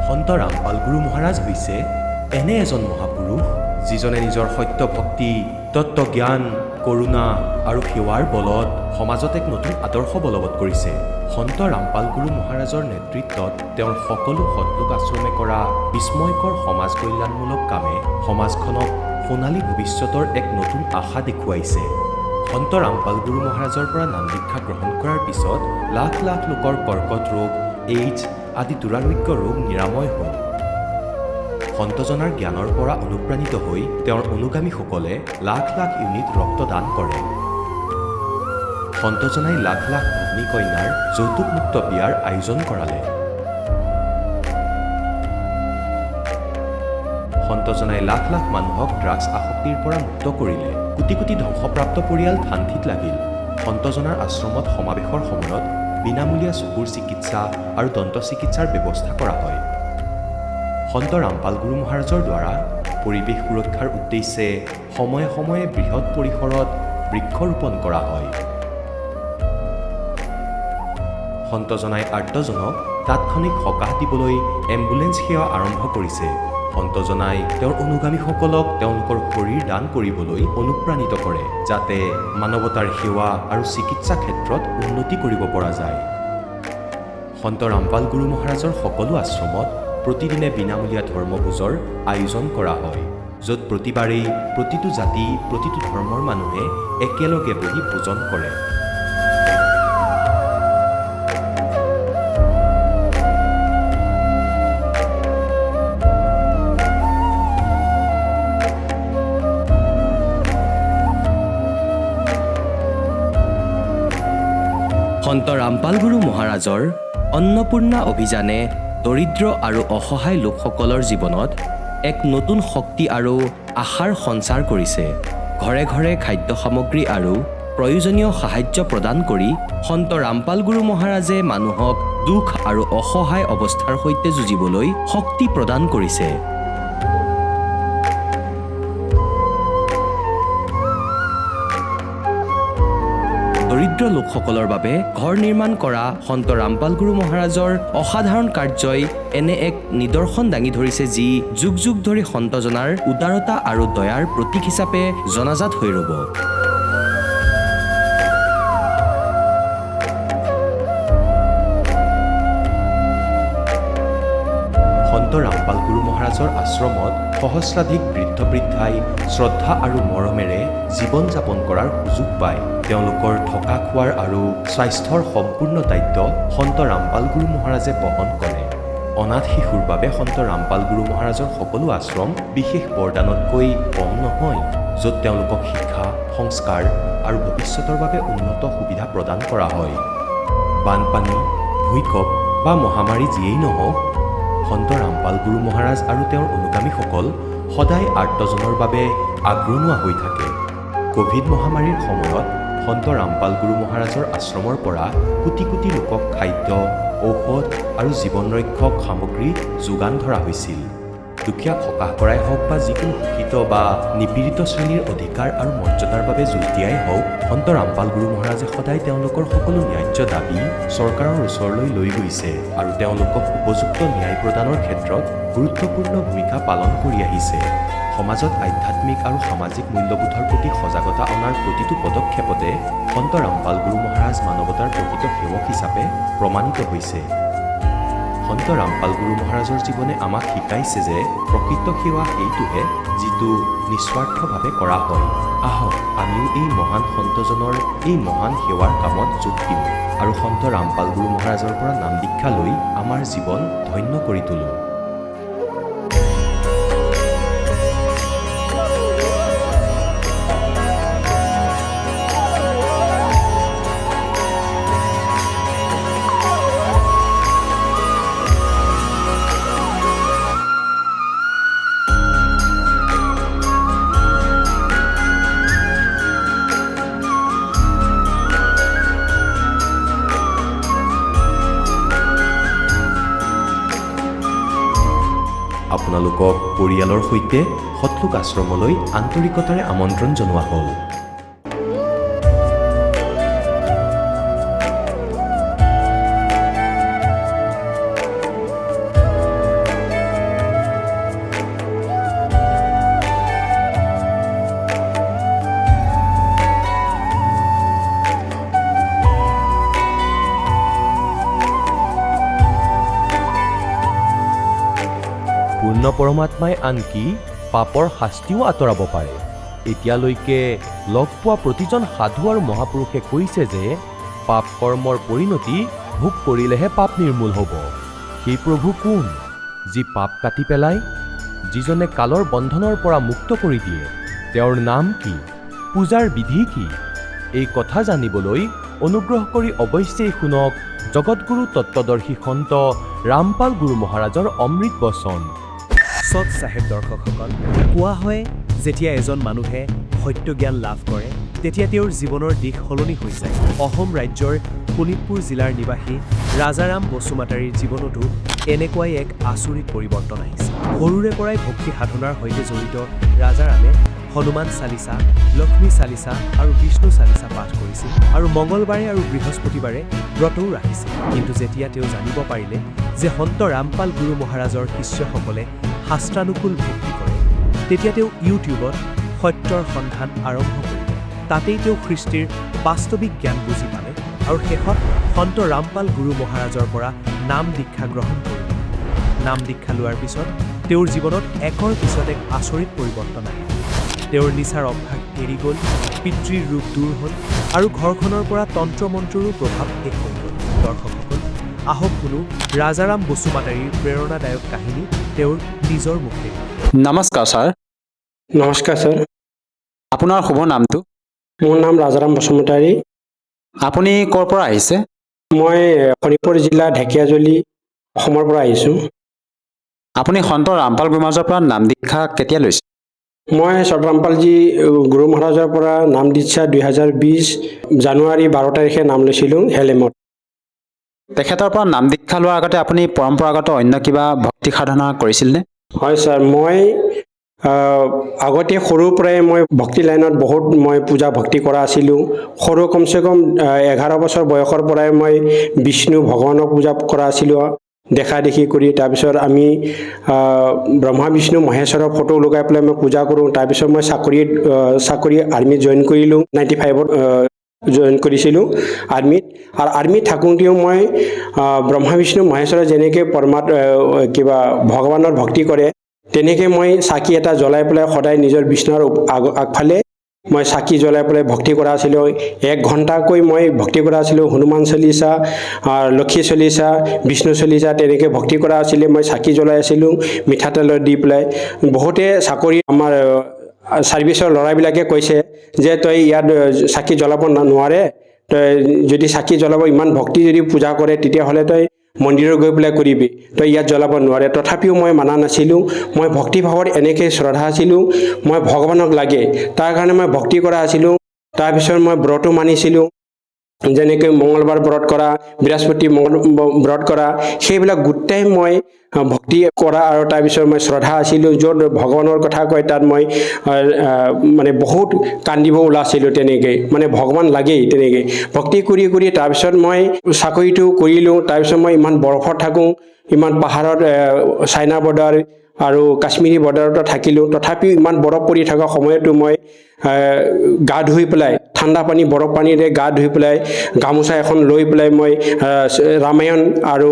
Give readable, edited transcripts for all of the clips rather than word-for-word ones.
সন্ত ৰামপাল গুৰু মহাৰাজ হৈছে এনে এজন মহাপুৰুষ যিজনে নিজৰ সত্য ভক্তি, তত্ত্বজ্ঞান, কৰোণা আৰু সেৱাৰ বলত সমাজত এক নতুন আদৰ্শ বলবৎ কৰিছে। সন্ত ৰামপাল গুৰু মহাৰাজৰ নেতৃত্বত তেওঁৰ সকলো সৎলোক আশ্ৰমে কৰা বিস্ময়কৰ সমাজ কল্যাণমূলক কামে সমাজখনক সোণালী ভৱিষ্যতৰ এক নতুন আশা দেখুৱাইছে। সন্ত ৰামপাল গুৰু মহাৰাজৰ পৰা নাম দীক্ষা গ্ৰহণ কৰাৰ পিছত লাখ লাখ লোকৰ কৰ্কট ৰোগ, এইডছ আদি দুৰাৰোগ্য ৰোগ নিৰাময় হ'ল। সন্তজনাৰ জ্ঞানৰ পৰা অনুপ্ৰাণিত হৈ তেওঁৰ অনুগামীসকলে লাখ লাখ ইউনিট ৰক্তদান কৰে। সন্তজনাই লাখ লাখ ভগ্নী কন্যাৰ যৌতুকমুক্ত বিয়াৰ আয়োজন কৰালে। সন্তজনাই লাখ লাখ মানুহক ড্ৰাগছ আসক্তিৰ পৰা মুক্ত কৰিলে। কোটি কোটি ধ্বংসপ্ৰাপ্ত পৰিয়াল শান্তিত লাগিল। সন্তজনাৰ আশ্ৰমত সমাৱেশৰ সময়ত বিনামূলীয়া চকুৰ চিকিৎসা আৰু দন্ত চিকিৎসাৰ ব্যৱস্থা কৰা হয়। সন্ত ৰামপাল গুৰু মহাৰাজৰ দ্বাৰা পৰিৱেশ সুৰক্ষাৰ উদ্দেশ্যে সময়ে সময়ে বৃহৎ পৰিসৰত বৃক্ষৰোপণ কৰা হয়। সন্তজনাই আৰ্তজনক তাৎক্ষণিক সকাহ দিবলৈ এম্বুলেন্স সেৱা আৰম্ভ কৰিছে। সন্তজনাই তেওঁৰ অনুগামীসকলক তেওঁলোকৰ শৰীৰ দান কৰিবলৈ অনুপ্ৰাণিত কৰে, যাতে মানৱতাৰ সেৱা আৰু চিকিৎসা ক্ষেত্ৰত উন্নতি কৰিব পৰা যায়। সন্ত ৰামপাল গুৰু মহাৰাজৰ সকলো আশ্ৰমত প্ৰতিদিনে বিনামূলীয়া ধৰ্মভোজৰ আয়োজন কৰা হয়, য'ত প্ৰতিবাৰেই প্ৰতিটো জাতি, প্ৰতিটো ধৰ্মৰ মানুহে একেলগে বহি ভোজন কৰে। সন্ত ৰামপাল গুৰু মহাৰাজৰ অন্নপূৰ্ণা অভিযানে দৰিদ্ৰ আৰু অসহায় লোকসকলৰ জীৱনত এক নতুন শক্তি আৰু আশাৰ সঞ্চাৰ কৰিছে। ঘৰে ঘৰে খাদ্য সামগ্ৰী আৰু প্ৰয়োজনীয় সাহায্য প্ৰদান কৰি সন্ত ৰামপাল গুৰু মহাৰাজে মানুহক দুখ আৰু অসহায় অৱস্থাৰ সৈতে যুঁজিবলৈ শক্তি প্ৰদান কৰিছে। দৰিদ্ৰ লোকসকলৰ বাবে ঘৰ নিৰ্মাণ কৰা সন্ত ৰামপাল গুৰু মহাৰাজৰ অসাধাৰণ কাৰ্যই এনে এক নিদৰ্শন দাঙি ধৰিছে, যি যুগ যুগ ধৰি সন্তজনাৰ উদাৰতা আৰু দয়াৰ প্ৰতীক হিচাপে জনাজাত হৈ ৰ'ব। সন্ত ৰামপাল গুৰু মহাৰাজৰ আশ্ৰমত সহস্ৰাধিক বৃদ্ধ বৃদ্ধাই শ্ৰদ্ধা আৰু মৰমেৰে জীৱন যাপন কৰাৰ সুযোগ পায়। তেওঁলোকৰ থকা খোৱাৰ আৰু স্বাস্থ্যৰ সম্পূৰ্ণ দায়িত্ব সন্ত ৰামপাল গুৰু মহাৰাজে বহন কৰে। অনাথ শিশুৰ বাবে সন্ত ৰামপাল গুৰু মহাৰাজৰ সকলো আশ্ৰম বিশেষ বৰদানতকৈ কম নহয়, য'ত তেওঁলোকক শিক্ষা, সংস্কাৰ আৰু ভৱিষ্যতৰ বাবে উন্নত সুবিধা প্ৰদান কৰা হয়। বানপানী, ভূঁইকঁপ বা মহামাৰী যিয়েই নহওক, সন্ত ৰামপাল গুৰু মহাৰাজ আৰু তেওঁৰ অনুগামীসকল সদায় আৰ্তজনৰ বাবে আগৰণুৱা হৈ থাকে। ক'ভিড মহামাৰীৰ সময়ত সন্ত ৰামপাল গুৰু মহাৰাজৰ আশ্ৰমৰ পৰা কোটি কোটি লোকক খাদ্য, ঔষধ আৰু জীৱন ৰক্ষক সামগ্ৰী যোগান ধৰা হৈছিল। দুখীয়াক সকাহ কৰাই হওক বা যিকোনো শোষিত বা নিপীড়িত শ্ৰেণীৰ অধিকাৰ আৰু মৰ্যাদাৰ বাবে যুঁজ দিয়াই হওক, সন্ত ৰামপাল গুৰু মহাৰাজে সদায় তেওঁলোকৰ সকলো ন্যায্য দাবী চৰকাৰৰ ওচৰলৈ লৈ গৈছে আৰু তেওঁলোকক উপযুক্ত ন্যায় প্ৰদানৰ ক্ষেত্ৰত গুৰুত্বপূৰ্ণ ভূমিকা পালন কৰি আহিছে। সমাজত আধ্যাত্মিক আৰু সামাজিক মূল্যবোধৰ প্ৰতি সজাগতা অনাৰ প্ৰতিটো পদক্ষেপতে সন্ত ৰামপাল গুৰু মহাৰাজ মানৱতাৰ প্ৰকৃত সেৱক হিচাপে প্ৰমাণিত হৈছে। সন্ত ৰামপাল গুৰু মহাৰাজৰ জীৱনে আমাক শিকাইছে যে প্ৰকৃত সেৱা সেইটোহে যিটো নিস্বাৰ্থভাৱে কৰা হয়। আহক আমিও এই মহান সন্তজনৰ এই মহান সেৱাৰ কামত যোগ দিওঁ আৰু সন্ত ৰামপাল গুৰু মহাৰাজৰ পৰা নাম দীক্ষা লৈ আমাৰ জীৱন ধন্য কৰি তোলোঁ। আপোনালোকক পৰিয়ালৰ সৈতে সৎলোক আশ্ৰমলৈ আন্তৰিকতাৰে আমন্ত্ৰণ জনোৱা হ'ল। পূৰ্ণ পৰমাত্মাই আনকি পাপৰ শাস্তিও আঁতৰাব পাৰে। এতিয়ালৈকে লগ পোৱা প্ৰতিজন সাধু আৰু মহাপুৰুষে কৈছে যে পাপ কৰ্মৰ পৰিণতি ভোগ কৰিলেহে পাপ নিৰ্মূল হ'ব। সেই প্ৰভু কোন, যি পাপ কাটি পেলায়, যিজনে কালৰ বন্ধনৰ পৰা মুক্ত কৰি দিয়ে? তেওঁৰ নাম কি? পূজাৰ বিধি কি? এই কথা জানিবলৈ অনুগ্ৰহ কৰি অৱশ্যেই শুনক জগতগুৰু তত্ত্বদৰ্শী সন্ত ৰামপাল গুৰু মহাৰাজৰ অমৃত বচন। সৎ চাহেব দৰ্শকসকল, কোৱা হয় যেতিয়া এজন মানুহে সত্য জ্ঞান লাভ কৰে তেতিয়া তেওঁৰ জীৱনৰ দিশ সলনি হৈ যায়। অসম ৰাজ্যৰ শোণিতপুৰ জিলাৰ নিবাসী ৰাজাৰাম বসুমতাৰীৰ জীৱনতো এনেকুৱাই এক আচৰিত পৰিৱৰ্তন আহিছে। সৰুৰে পৰাই ভক্তি সাধনাৰ সৈতে জড়িত ৰাজাৰামে হনুমান চালিচা, লক্ষ্মী চালিচা আৰু বিষ্ণু চালিচা পাঠ কৰিছিল আৰু মঙলবাৰে আৰু বৃহস্পতিবাৰে ব্ৰতও ৰাখিছিল। কিন্তু যেতিয়া তেওঁ জানিব পাৰিলে যে সন্ত ৰামপাল গুৰু মহাৰাজৰ শিষ্যসকলে শাস্ত্ৰানুকূল ভক্তি কৰে, তেতিয়া তেওঁ ইউটিউবত সত্যৰ সন্ধান আৰম্ভ কৰিলে। তাতেই তেওঁ সৃষ্টিৰ বাস্তৱিক জ্ঞান বুজি পালে আৰু শেষত সন্ত ৰামপাল গুৰু মহাৰাজৰ পৰা নাম দীক্ষা গ্ৰহণ কৰিলে। নাম দীক্ষা লোৱাৰ পিছত তেওঁৰ জীৱনত একৰ পিছত এক আচৰিত পৰিৱৰ্তন আহিল। তেওঁৰ নিচাৰ অভ্যাস এৰি গ'ল, পিতৃৰ ৰূপ দূৰ হ'ল আৰু ঘৰখনৰ পৰা তন্ত্ৰ মন্ত্ৰৰো প্ৰভাৱ শেষ হৈ গ'ল। দৰ্শকসকল, আহক শুনো ৰাজাৰাম বসুমতাৰীৰ প্ৰেৰণাদায়ক কাহিনী তেওঁৰ নিজৰ মুখে। নমস্কাৰ ছাৰ। নমস্কাৰ ছাৰ। আপোনাৰ শুভ নামটো? মোৰ নাম ৰাজাৰাম বসুমতাৰী। আপুনি ক'ৰ পৰা আহিছে? মই শোণিতপুৰ জিলা ঢেকীয়াজুলি, অসমৰ পৰা আহিছোঁ। আপুনি সন্ত ৰামপাল গুৰু মহাৰাজৰ পৰা নাম দীক্ষা কেতিয়া লৈছে? মই সন্ত ৰামপালজী গুৰু মহাৰাজৰ পৰা নাম দীক্ষা 2020 জানুৱাৰী 12 তাৰিখে নাম লৈছিলোঁ হেলেমত। তেখেতৰ পৰা নাম দীক্ষা লোৱাৰ আগতে আপুনি পৰম্পৰাগত অন্য কিবা ভক্তি সাধনা কৰিছিলনে? হয় ছাৰ, মই আগতে সৰুৰ পৰাই মই ভক্তি লাইনত বহুত মই পূজা ভক্তি কৰা আছিলোঁ। সৰু কমচে কম 11 বছৰ বয়সৰ পৰাই মই বিষ্ণু ভগৱানক পূজা কৰা আছিলোঁ দেখা দেখি কৰি। তাৰপিছত আমি ব্ৰহ্মা বিষ্ণু মহেশ্বৰৰ ফটো লগাই পেলাই মই পূজা কৰোঁ। তাৰপিছত মই চাকৰি আৰ্মিত জইন কৰিলোঁ। 95ত জইন কৰিছিলোঁ আৰ্মিত। আৰু আৰ্মিত থাকোঁতেও মই ব্ৰহ্মা বিষ্ণু মহেশ্বৰৰ যেনেকৈ কিবা ভগৱানৰ ভক্তি কৰে তেনেকৈ মই চাকি এটা জ্বলাই পেলাই সদায় নিজৰ বিষ্ণুৰ আগফালে মই চাকি জ্বলাই পেলাই ভক্তি কৰা আছিলোঁ। 1 ঘণ্টাকৈ মই ভক্তি কৰা আছিলোঁ। হনুমান চালিচা, লক্ষ্মী চালিচা, বিষ্ণু চালিচা তেনেকৈ ভক্তি কৰা আছিলে। মই চাকি জ্বলাই আছিলোঁ মিঠাতেলত দি পেলাই। বহুতে চাকৰি আমাৰ ছাৰ্ভিচৰ ল'ৰাবিলাকে কৈছে যে তই ইয়াত চাকি জ্বলাব নোৱাৰে, তই যদি চাকি জ্বলাব ইমান ভক্তি যদি পূজা কৰে তেতিয়াহ'লে তই মন্দিৰত গৈ পেলাই কৰিবি, তই ইয়াত জ্বলাব নোৱাৰে। তথাপিও মই মানা নাছিলোঁ। মই ভক্তিভাৱত এনেকৈ শ্ৰদ্ধা আছিলোঁ, মই ভগৱানক লাগে তাৰ কাৰণে মই ভক্তি কৰা আছিলোঁ। তাৰপিছত মই ব্ৰতো মানিছিলোঁ, যেনেকৈ মঙলবাৰ ব্ৰত কৰা, বৃহস্পতি ব্ৰত কৰা, সেইবিলাক গোটেই মই ভক্তি কৰা আৰু তাৰপিছত মই শ্ৰদ্ধা আছিলোঁ। য'ত ভগৱানৰ কথা কয় তাত মই মানে বহুত কান্দিব ওলাইছিলোঁ। তেনেকৈ মানে ভগৱান লাগেই তেনেকৈ ভক্তি কৰি কৰি তাৰপিছত মই চাকৰিটো কৰিলোঁ। তাৰপিছত মই ইমান বৰফত থাকোঁ, ইমান পাহাৰত চাইনা বৰ্ডাৰ আৰু কাশ্মীৰী বৰ্ডাৰতো থাকিলোঁ। তথাপিও ইমান বৰফ পৰি থকা সময়তো মই গা ধুই পেলাই ঠাণ্ডা পানী বৰফ পানীৰে গা ধুই পেলাই গামোচা এখন লৈ পেলাই মই ৰামায়ণ আৰু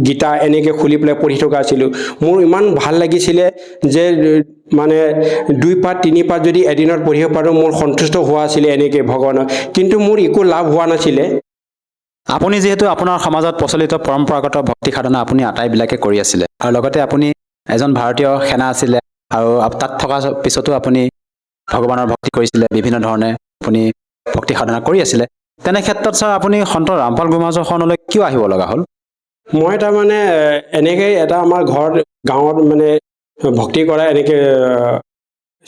গীতা এনেকৈ খুলি পেলাই পঢ়ি থকা আছিলোঁ। মোৰ ইমান ভাল লাগিছিলে যে মানে 2 পাত 3 পাত যদি এদিনত পঢ়িব পাৰোঁ মোৰ সন্তুষ্ট হোৱা আছিলে এনেকৈ ভগৱানক। কিন্তু মোৰ একো লাভ হোৱা নাছিলে। আপুনি যিহেতু আপোনাৰ সমাজত প্ৰচলিত পৰম্পৰাগত ভক্তি সাধনা আপুনি আটাইবিলাকে কৰি আছিলে আৰু লগতে আপুনি এজন ভাৰতীয় সেনা আছিলে আৰু তাত থকা পিছতো আপুনি ভগৱানৰ ভক্তি কৰিছিলে, বিভিন্ন ধৰণে আপুনি ভক্তি সাধনা কৰি আছিলে। তেনে ক্ষেত্ৰত ছাৰ আপুনি সন্ত ৰামপাল গুৰু মহাৰাজৰ শৰণলৈ কিয় আহিব লগা হ'ল? মই তাৰমানে এনেকৈ এটা আমাৰ ঘৰত গাঁৱত মানে ভক্তি কৰা এনেকৈ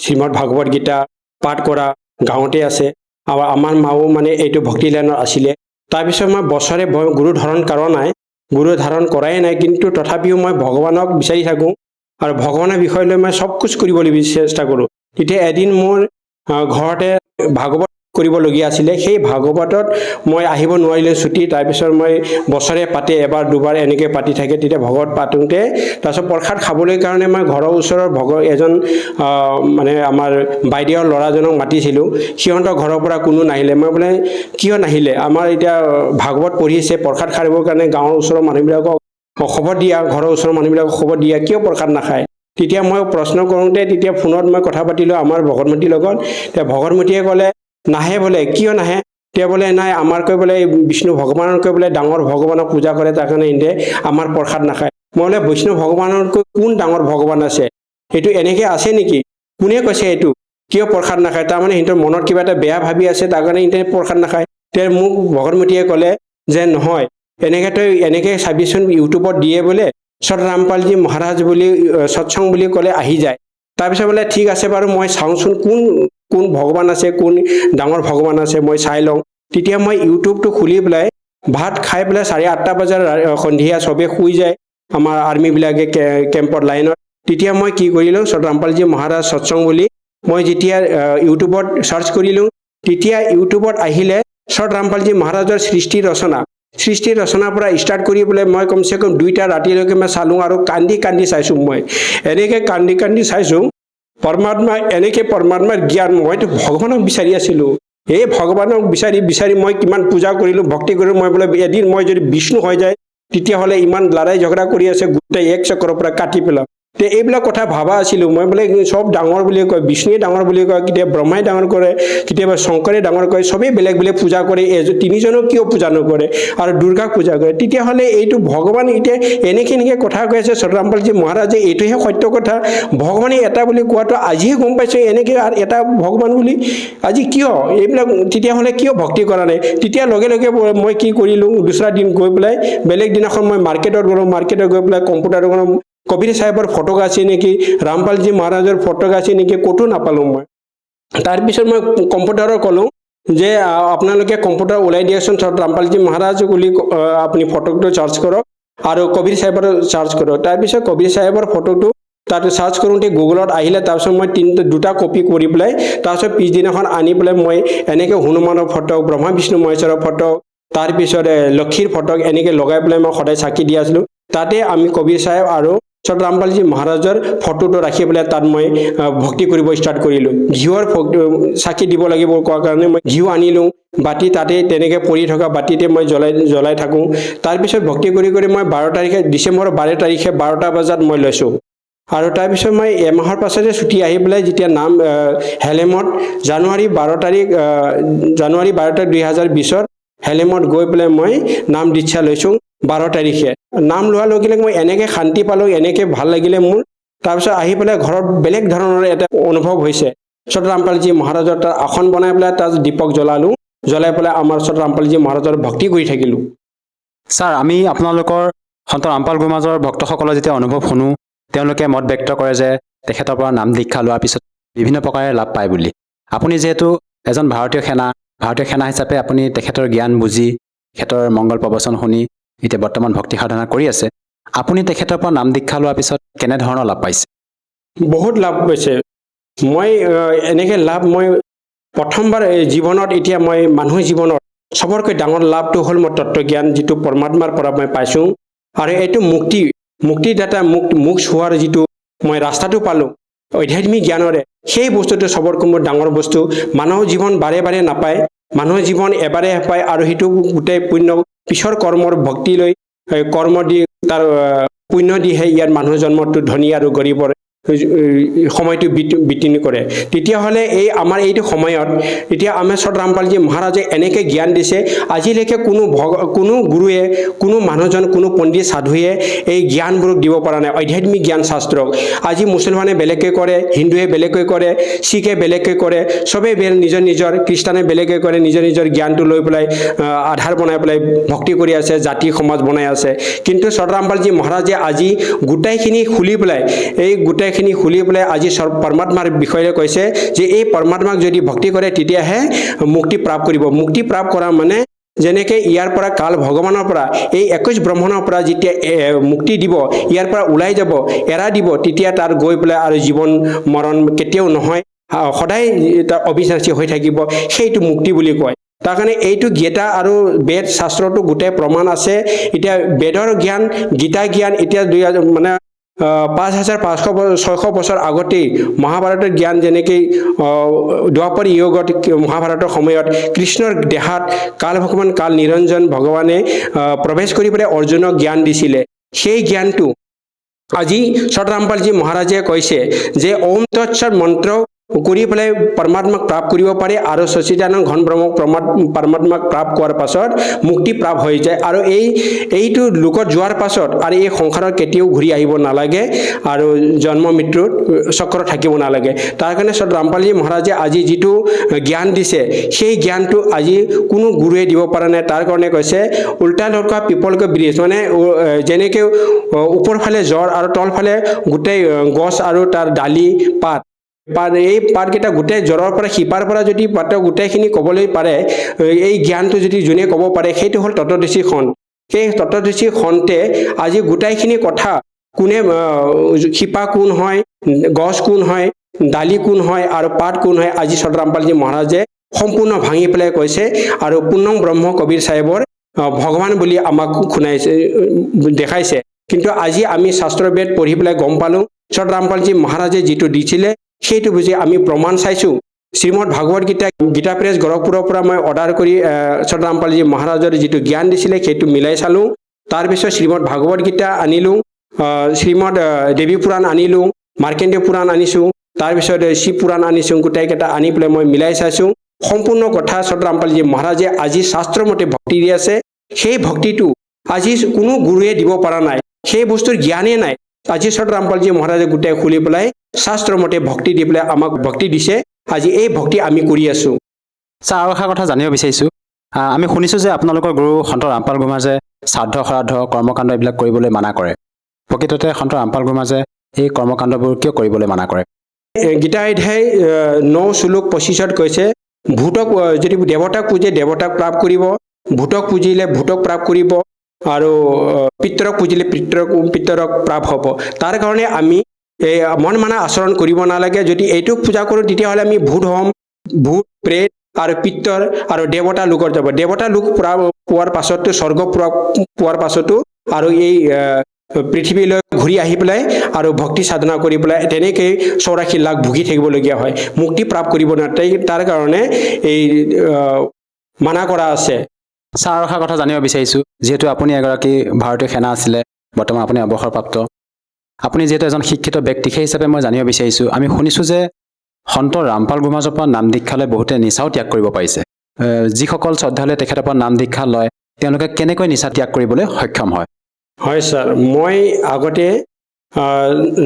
শ্ৰীমদ ভাগৱত গীতা পাঠ কৰা গাঁৱতে আছে আৰু আমাৰ মাও মানে এইটো ভক্তি লাইনত আছিলে। তাৰপিছত মই বছৰে গুৰু ধাৰণ কৰা নাই, গুৰু ধাৰণ কৰাই নাই, কিন্তু তথাপিও মই ভগৱানক বিচাৰি থাকোঁ আৰু ভগৱানৰ বিষয় লৈ মই চব কুছ কৰিবলৈ চেষ্টা কৰোঁ। তেতিয়া এদিন মোৰ ঘৰতে ভাগৱত কৰিবলগীয়া আছিলে, সেই ভাগৱতত মই আহিব নোৱাৰিলোঁ ছুটি। তাৰপিছত মই বছৰে পাতে এবাৰ দুবাৰ এনেকৈ পাতি থাকে, তেতিয়া ভাগৱত পাতোঁতে তাৰপিছত প্ৰসাদ খাবলৈ কাৰণে মই ঘৰৰ ওচৰৰ এজন মানে আমাৰ বাইদেউৰ ল'ৰাজনক মাতিছিলোঁ। সিহঁতৰ ঘৰৰ পৰা কোনো নাহিলে। মই বোলে কিয় নাহিলে, আমাৰ এতিয়া ভাগৱত পঢ়িছে, প্ৰসাদ খাবৰ কাৰণে গাঁৱৰ ওচৰৰ মানুহবিলাকক খবৰ দিয়া, ঘৰৰ ওচৰৰ মানুহবিলাকক খবৰ দিয়া, কিয় প্ৰসাদ নাখায়? তেতিয়া মই প্ৰশ্ন কৰোঁতে তেতিয়া ফোনত মই কথা পাতিলোঁ আমাৰ ভগতমতীৰ লগত। তেতিয়া ভগতমতীয়ে ক'লে নাহে বোলে, কিয় নাহে? তেওঁ বোলে নাই আমাৰকৈ বোলে বিষ্ণু ভগৱানতকৈ বোলে ডাঙৰ ভগৱানক পূজা কৰে, তাৰ কাৰণে ইহঁতে আমাৰ প্ৰসাদ নাখায়। মই বোলে বৈষ্ণৱ ভগৱানতকৈ কোন ডাঙৰ ভগৱান আছে? এইটো এনেকৈ আছে নেকি? কোনে কৈছে এইটো? কিয় প্ৰসাদ নাখায়? তাৰমানে সিহঁতৰ মনত কিবা এটা বেয়া ভাবি আছে, তাৰ কাৰণে সিহঁতে প্ৰসাদ নাখায়। তেওঁ মোক ভগতমতীয়ে ক'লে যে নহয়, তই এনেকৈ চাবিচোন, ইউটিউবত দিয়ে বোলে সত ৰামপালজী মহাৰাজ বুলি সৎসং বুলি ক'লে আহি যায়। তাৰপিছত বোলে ঠিক আছে বাৰু, মই চাওঁচোন কোন ভগৱান আছে, কোন ডাঙৰ ভগৱান আছে, মই চাই লওঁ। তেতিয়া মই ইউটিউবটো খুলি পেলাই ভাত খাই পেলাই 8:30 বজাৰ সন্ধিয়া চবে শুই যায় আমাৰ আৰ্মিবিলাকে কেম্পৰ লাইনত। তেতিয়া মই কি কৰিলোঁ, সত ৰামপালজী মহাৰাজ সৎসং বুলি মই যেতিয়া ইউটিউবত চাৰ্চ কৰিলোঁ, তেতিয়া ইউটিউবত আহিলে সত ৰামপালজী মহাৰাজৰ সৃষ্টি ৰচনাৰ পৰা ষ্টাৰ্ট কৰি পেলাই মই কমচে কম 2টা ৰাতিলৈকে মই চালোঁ আৰু কান্দি চাইছোঁ। মই এনেকৈ কান্দি চাইছোঁ পৰমাত্মাৰ জ্ঞান। মইতো ভগৱানক বিচাৰি আছিলোঁ। এই ভগৱানক বিচাৰি মই কিমান পূজা কৰিলোঁ, ভক্তি কৰিলোঁ। মই বোলে এদিন মই যদি বিষ্ণু হৈ যায় তেতিয়াহ'লে ইমান লৰাই ঝগড়া কৰি আছে গোটেই এক চক্ৰৰ পৰা কাটি পেলাম। তে এইবিলাক কথা ভাবা আছিলোঁ মই। বোলে চব ডাঙৰ বুলি কয়, বিষ্ণুৱে ডাঙৰ বুলি কয়, কেতিয়াবা ব্ৰহ্মাই ডাঙৰ কৰে, কেতিয়াবা শংকৰে ডাঙৰ কৰে, চবেই বেলেগ পূজা কৰে। তিনিজনক কিয় পূজা নকৰে আৰু দুৰ্গাক পূজা কৰে? তেতিয়াহ'লে এইটো ভগৱান এতিয়া এনেকৈ কথা কৈ আছে সত ৰামপালজী মহাৰাজে, এইটোহে সত্য কথা। ভগৱানে এটা বুলি কোৱাটো আজিহে গম পাইছোঁ, এনেকৈ আৰু এটা ভগৱান বুলি আজি কিয় এইবিলাক? তেতিয়াহ'লে কিয় ভক্তি কৰা নাই? তেতিয়া লগে মই কি কৰিলোঁ, দুসৰা দিন গৈ পেলাই বেলেগ দিনাখন মই মাৰ্কেটত গৈ পেলাই কম্পিউটাৰ কবিৰ চাহেবৰ ফটো আছে নেকি, ৰামপালজী মহাৰাজৰ ফটো আছে নেকি, ক'তো নাপালোঁ মই। তাৰপিছত মই কম্পিউটাৰত ক'লোঁ যে আপোনালোকে কম্পিউটাৰ ওলাই দিয়কচোন, ৰামপালজী মহাৰাজ বুলি আপুনি ফটোটো চাৰ্চ কৰক আৰু কবিৰ চাহেবৰ চাৰ্চ কৰক। তাৰপিছত কবিৰ চাহেবৰ ফটোটো তাত চাৰ্চ কৰোঁতে গুগলত আহিলে। তাৰপিছত মই 2টা কপি কৰি পেলাই তাৰপিছত পিছদিনাখন আনি পেলাই মই এনেকৈ হনুমানৰ ফটো, ব্ৰহ্মা বিষ্ণু মহেশ্বৰৰ ফটো, তাৰপিছত লক্ষীৰ ফটো এনেকৈ লগাই পেলাই মই সদায় চাকি দি আছিলোঁ। তাতে আমি কবিৰ চাহেব আৰু সত ৰামপালজী মহাৰাজৰ ফটোটো ৰাখি পেলাই তাত মই ভক্তি কৰিব ষ্টাৰ্ট কৰিলোঁ। ঘিউৰ চাকি দিব লাগিব কোৱাৰ কাৰণে মই ঘিউ আনিলোঁ, বাতি তাতে তেনেকৈ পৰি থকা বাতিতে মই জ্বলাই থাকোঁ। তাৰপিছত ভক্তি কৰি মই ডিচেম্বৰৰ 12 তাৰিখে 12টা বজাত মই লৈছোঁ। আৰু তাৰপিছত মই এমাহৰ পাছতে ছুটি আহি পেলাই যেতিয়া নাম হেলেমত জানুৱাৰী 12 তাৰিখ 2020 হেলেমত গৈ পেলাই মই নাম দীক্ষা লৈছোঁ 12 তাৰিখে। নাম লোৱাৰ লগে মই এনেকৈ শান্তি পালোঁ, এনেকৈ ভাল লাগিলে মোৰ। তাৰপিছত আহি পেলাই ঘৰত বেলেগ ধৰণৰ এটা অনুভৱ হৈছে। সত ৰামপালজী মহাৰাজৰ তাত আসন বনাই পেলাই তাত দীপক জ্বলাই পেলাই আমাৰ সত ৰামপালজী মহাৰাজৰ ভক্তি কৰি থাকিলোঁ। ছাৰ, আমি আপোনালোকৰ সন্ত ৰামপাল গুৰুমাজৰ ভক্তসকলৰ যেতিয়া অনুভৱ শুনো, তেওঁলোকে মত ব্যক্ত কৰে যে তেখেতৰ পৰা নাম দীক্ষা লোৱাৰ পিছত বিভিন্ন প্ৰকাৰে লাভ পায় বুলি। আপুনি যিহেতু এজন ভাৰতীয় সেনা হিচাপে আপুনি তেখেতৰ জ্ঞান বুজি, তেখেতৰ মংগল প্ৰবচন শুনি এতিয়া বৰ্তমান ভক্তি সাধনা কৰি আছে। আপুনি তেখেতৰ পৰা নাম দীক্ষা লোৱাৰ পিছত কেনেধৰণৰ লাভ পাইছে? বহুত লাভ পাইছে মই। এনেকৈ লাভ মই প্ৰথমবাৰ জীৱনত, এতিয়া মই মানুহৰ জীৱনত চবতকৈ ডাঙৰ লাভটো হ'ল মই তত্ত্বজ্ঞান, যিটো পৰমাত্মাৰ পৰা মই পাইছোঁ। আৰু এইটো মুক্তিদাতা মোক হোৱাৰ যিটো মই ৰাস্তাটো পালোঁ আধ্যাত্মিক জ্ঞানৰে, সেই বস্তুটো চবতকৈ মোৰ ডাঙৰ বস্তু। মানুহৰ জীৱন বাৰে নাপায়, মানুহৰ জীৱন এবাৰে পায়। আৰু সেইটো গোটেই পুণ্য পিছৰ কৰ্মৰ ভক্তি লৈ কৰ্ম দি তাৰ পুণ্য দিহে ইয়াত মানুহৰ জন্মটো ধনী আৰু গৰীবৰ সময়টো বিতনি কৰে। তেতিয়াহ'লে আমাৰ এইটো সময়ত এতিয়া আমাৰ সত ৰামপালজী মহাৰাজে এনেকৈ জ্ঞান দিছে, আজিলৈকে কোনো গুৰুৱে, কোনো মানুহজন, কোনো পণ্ডিত সাধুৱে এই জ্ঞানবোৰক দিব পৰা নাই, আধ্যাত্মিক জ্ঞান শাস্ত্ৰক। আজি মুছলমানে বেলেগকৈ কৰে, হিন্দুৱে বেলেগকৈ কৰে, শিখে বেলেগকৈ কৰে, চবেই নিজৰ খ্ৰীষ্টানে বেলেগকৈ কৰে, নিজৰ জ্ঞানটো লৈ পেলাই আধাৰ বনাই পেলাই ভক্তি কৰি আছে, জাতি সমাজ বনাই আছে। কিন্তু সত ৰামপালজী মহাৰাজে আজি গোটেইখিনি খুলি পেলাই আজি পৰমাত্মাৰ বিষয়ে কৈছে যে এই পৰমাত্মাক যদি ভক্তি কৰে তেতিয়াহে মুক্তি প্ৰাপ্ত কৰিব। মুক্তি প্ৰাপ্ত কৰা মানে যেনেকৈ ইয়াৰ পৰা কাল ভগৱানৰ পৰা এই 21 ব্ৰহ্মণৰ পৰা যেতিয়া মুক্তি দিব, ইয়াৰ পৰা ওলাই যাব, এৰা দিব, তেতিয়া তাৰ গৈ পেলাই আৰু জীৱন মৰণ কেতিয়াও নহয়, সদায় তাৰ অবিনাশী হৈ থাকিব, সেইটো মুক্তি বুলি কয়। তাৰ কাৰণে এইটো গীতা আৰু বেদ শাস্ত্ৰটো গোটেই প্ৰমাণ আছে। এতিয়া বেদৰ জ্ঞান, গীতা জ্ঞান এতিয়া 5500-600 বছৰ আগতেই মহাভাৰতৰ জ্ঞান, যেনেকৈ দ্বাপৰ যুগত মহাভাৰতৰ সময়ত কৃষ্ণৰ দেহাত কাল ভগৱান, কাল নিৰঞ্জন ভগৱানে প্ৰৱেশ কৰি পেলাই অৰ্জুনক জ্ঞান দিছিলে। সেই জ্ঞানটো আজি সতৰামপালজী মহাৰাজে কৈছে যে ওম তৎসৎ মন্ত্ৰ কৰি পেলাই পৰমাত্মাক প্ৰাপ্ত কৰিব পাৰে আৰু সচিদানন্দ ঘন ব্ৰহ্মক পৰমাত্মাক প্ৰাপ্ত কৰাৰ পাছত মুক্তি প্ৰাপ্ত হৈ যায় আৰু এইটো লোকত যোৱাৰ পাছত আৰু এই সংসাৰত কেতিয়াও ঘূৰি আহিব নালাগে আৰু জন্ম মৃত্যুৰ চক্ৰ থাকিব নালাগে। তাৰ কাৰণে সতৰামপালজী মহাৰাজে আজি যিটো জ্ঞান দিছে সেই জ্ঞানটো আজি কোনো গুৰুৱে দিব পৰা নাই। তাৰ কাৰণে কৈছে উল্টা লটকা পিপলকে ব্ৰিজ, মানে যেনেকৈ ওপৰ ফালে জ্বৰ আৰু তলফালে গোটেই গছ আৰু তাৰ ডালি পাত এই পাতকেইটা গোটেই জ্বৰৰ পৰা শিপাৰ পৰা যদি পাতৰ গোটেইখিনি ক'বলৈ পাৰে, এই জ্ঞানটো যদি যোনে ক'ব পাৰে সেইটো হ'ল তত্ত্বদৰ্শী সন্ত। সেই তত্ত্বদৰ্শী সন্তে আজি গোটেইখিনি কথা কোনে শিপা কোন হয়, গছ কোন হয়, ডালি কোন হয় আৰু পাত কোন হয়, আজি সতৰামপালজী মহাৰাজে সম্পূৰ্ণ ভাঙি পেলাই কৈছে আৰু পূৰ্ণম ব্ৰহ্ম কবিৰ চাহেবৰ ভগৱান বুলি আমাক শুনাইছে দেখাইছে। কিন্তু আজি আমি শাস্ত্ৰ বেদ পঢ়ি পেলাই গম পালোঁ সতৰামপালজী মহাৰাজে যিটো দিছিলে সেইটো বুজি আমি প্ৰমাণ চাইছোঁ। শ্ৰীমদ ভাগৱত গীতা প্ৰেছ গৰখপুৰৰ পৰা মই অৰ্ডাৰ কৰি সতৰামপালজী মহাৰাজৰ যিটো জ্ঞান দিছিলে সেইটো মিলাই চালোঁ। তাৰপিছত শ্ৰীমদ ভাগৱত গীতা আনিলোঁ, শ্ৰীমদ দেৱী পুৰাণ আনিলোঁ, মাৰ্কেন্দ্ৰীয় পুৰাণ আনিছোঁ, তাৰপিছত শিৱ পুৰাণ আনিছোঁ। গোটেইকেইটা আনি পেলাই মই মিলাই চাইছোঁ। সম্পূৰ্ণ কথা সতৰামপালজী মহাৰাজে আজি শাস্ত্ৰমতে ভক্তি দি আছে। সেই ভক্তিটো আজি কোনো গুৰুৱে দিব পৰা নাই, সেই বস্তুৰ জ্ঞানেই নাই। আজি সতৰামপালজী মহাৰাজে গোটেই খুলি পেলাই শাস্ত্ৰমতে ভক্তি দি পেলাই আমাক ভক্তি দিছে। আজি এই ভক্তি আমি কৰি আছোঁ। ছাৰ, আৰু এটা কথা জানিব বিচাৰিছোঁ, আমি শুনিছোঁ যে আপোনালোকৰ গুৰু সন্ত ৰামপাল গুৰুমাজে শ্ৰাদ্ধ শ্ৰাদ্ধ কৰ্মকাণ্ড এইবিলাক কৰিবলৈ মানা কৰে। প্ৰকৃততে সন্ত ৰামপাল গুৰুমাজে এই কৰ্মকাণ্ডবোৰ কিয় কৰিবলৈ মানা কৰে? গীতা অধ্যায় 9 শ্লোক 25 কৈছে ভূতক যদি দেৱতাক পূজে দেৱতাক প্ৰাপ্ত কৰিব, ভূতক পূজিলে ভূতক প্ৰাপ্ত কৰিব আৰু পিতৰক পূজিলে পিতৰক প্ৰাপ্ত হ'ব। তাৰ কাৰণে আমি মন মানা আচৰণ কৰিব নালাগে। যদি এইটোক পূজা কৰোঁ তেতিয়াহ'লে আমি ভূত হ'ম, ভূত প্ৰেত আৰু পিতৰ আৰু দেৱতা লোকৰ যাব। দেৱতা লোক পোৱাৰ পাছতো স্বৰ্গ পোৱাৰ পাছতো আৰু এই পৃথিৱীলৈ ঘূৰি আহি পেলাই আৰু ভক্তি সাধনা কৰি পেলাই তেনেকৈ 84 লাখ ভুগি থাকিবলগীয়া হয়, মুক্তি প্ৰাপ্ত কৰিব নোৱাৰে। তাৰ কাৰণে এই মানা কৰা আছে। ছাৰ, আৰু এটা কথা জানিব বিচাৰিছোঁ, যিহেতু আপুনি এগৰাকী ভাৰতীয় সেনা আছিলে, বৰ্তমান আপুনি অৱসৰপ্ৰাপ্ত, আপুনি যিহেতু এজন শিক্ষিত ব্যক্তি, সেই হিচাপে মই জানিব বিচাৰিছোঁ, আমি শুনিছোঁ যে সন্ত ৰামপাল গুৰুমাজৰ পৰা নাম দীক্ষালৈ বহুতে নিচাও ত্যাগ কৰিব পাৰিছে। যিসকল শ্ৰদ্ধালুৱে তেখেতৰ পৰা নাম দীক্ষা লয় তেওঁলোকে কেনেকৈ নিচা ত্যাগ কৰিবলৈ সক্ষম হয়? হয় ছাৰ, মই আগতে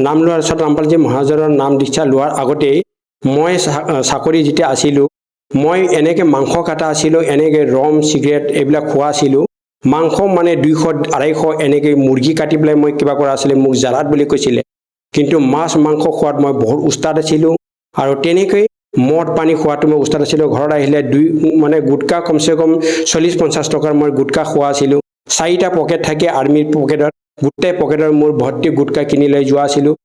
নাম লোৱাৰ সতৰামপালজী মহাৰাজৰ নাম দীক্ষা লোৱাৰ আগতেই মই চাকৰি যেতিয়া আছিলোঁ, মই এনেকৈ মাংস কাটা আছিলোঁ, এনেকৈ ৰম চিগাৰেট এইবিলাক খোৱা আছিলোঁ। মাংস মানে 200-250 এনেকৈ মুৰ্গী কাটি পেলাই মই কিবা কৰা আছিলে, মোক জালাত বুলি কৈছিলে। কিন্তু মাছ মাংস খোৱাত মই বহুত উস্তাদ আছিলোঁ আৰু তেনেকৈ মদ পানী খোৱাটো মই উস্তাদ আছিলোঁ। ঘৰত আহিলে মানে গুটকা কমচে কম 40-50 টকাৰ মই গুটকা খোৱা আছিলোঁ। 4টা পকেট থাকে আৰ্মিৰ পকেটত, গোটেই পকেটৰ মোৰ ভৰ্তি গুটকা কিনি লৈ যোৱা আছিলোঁ।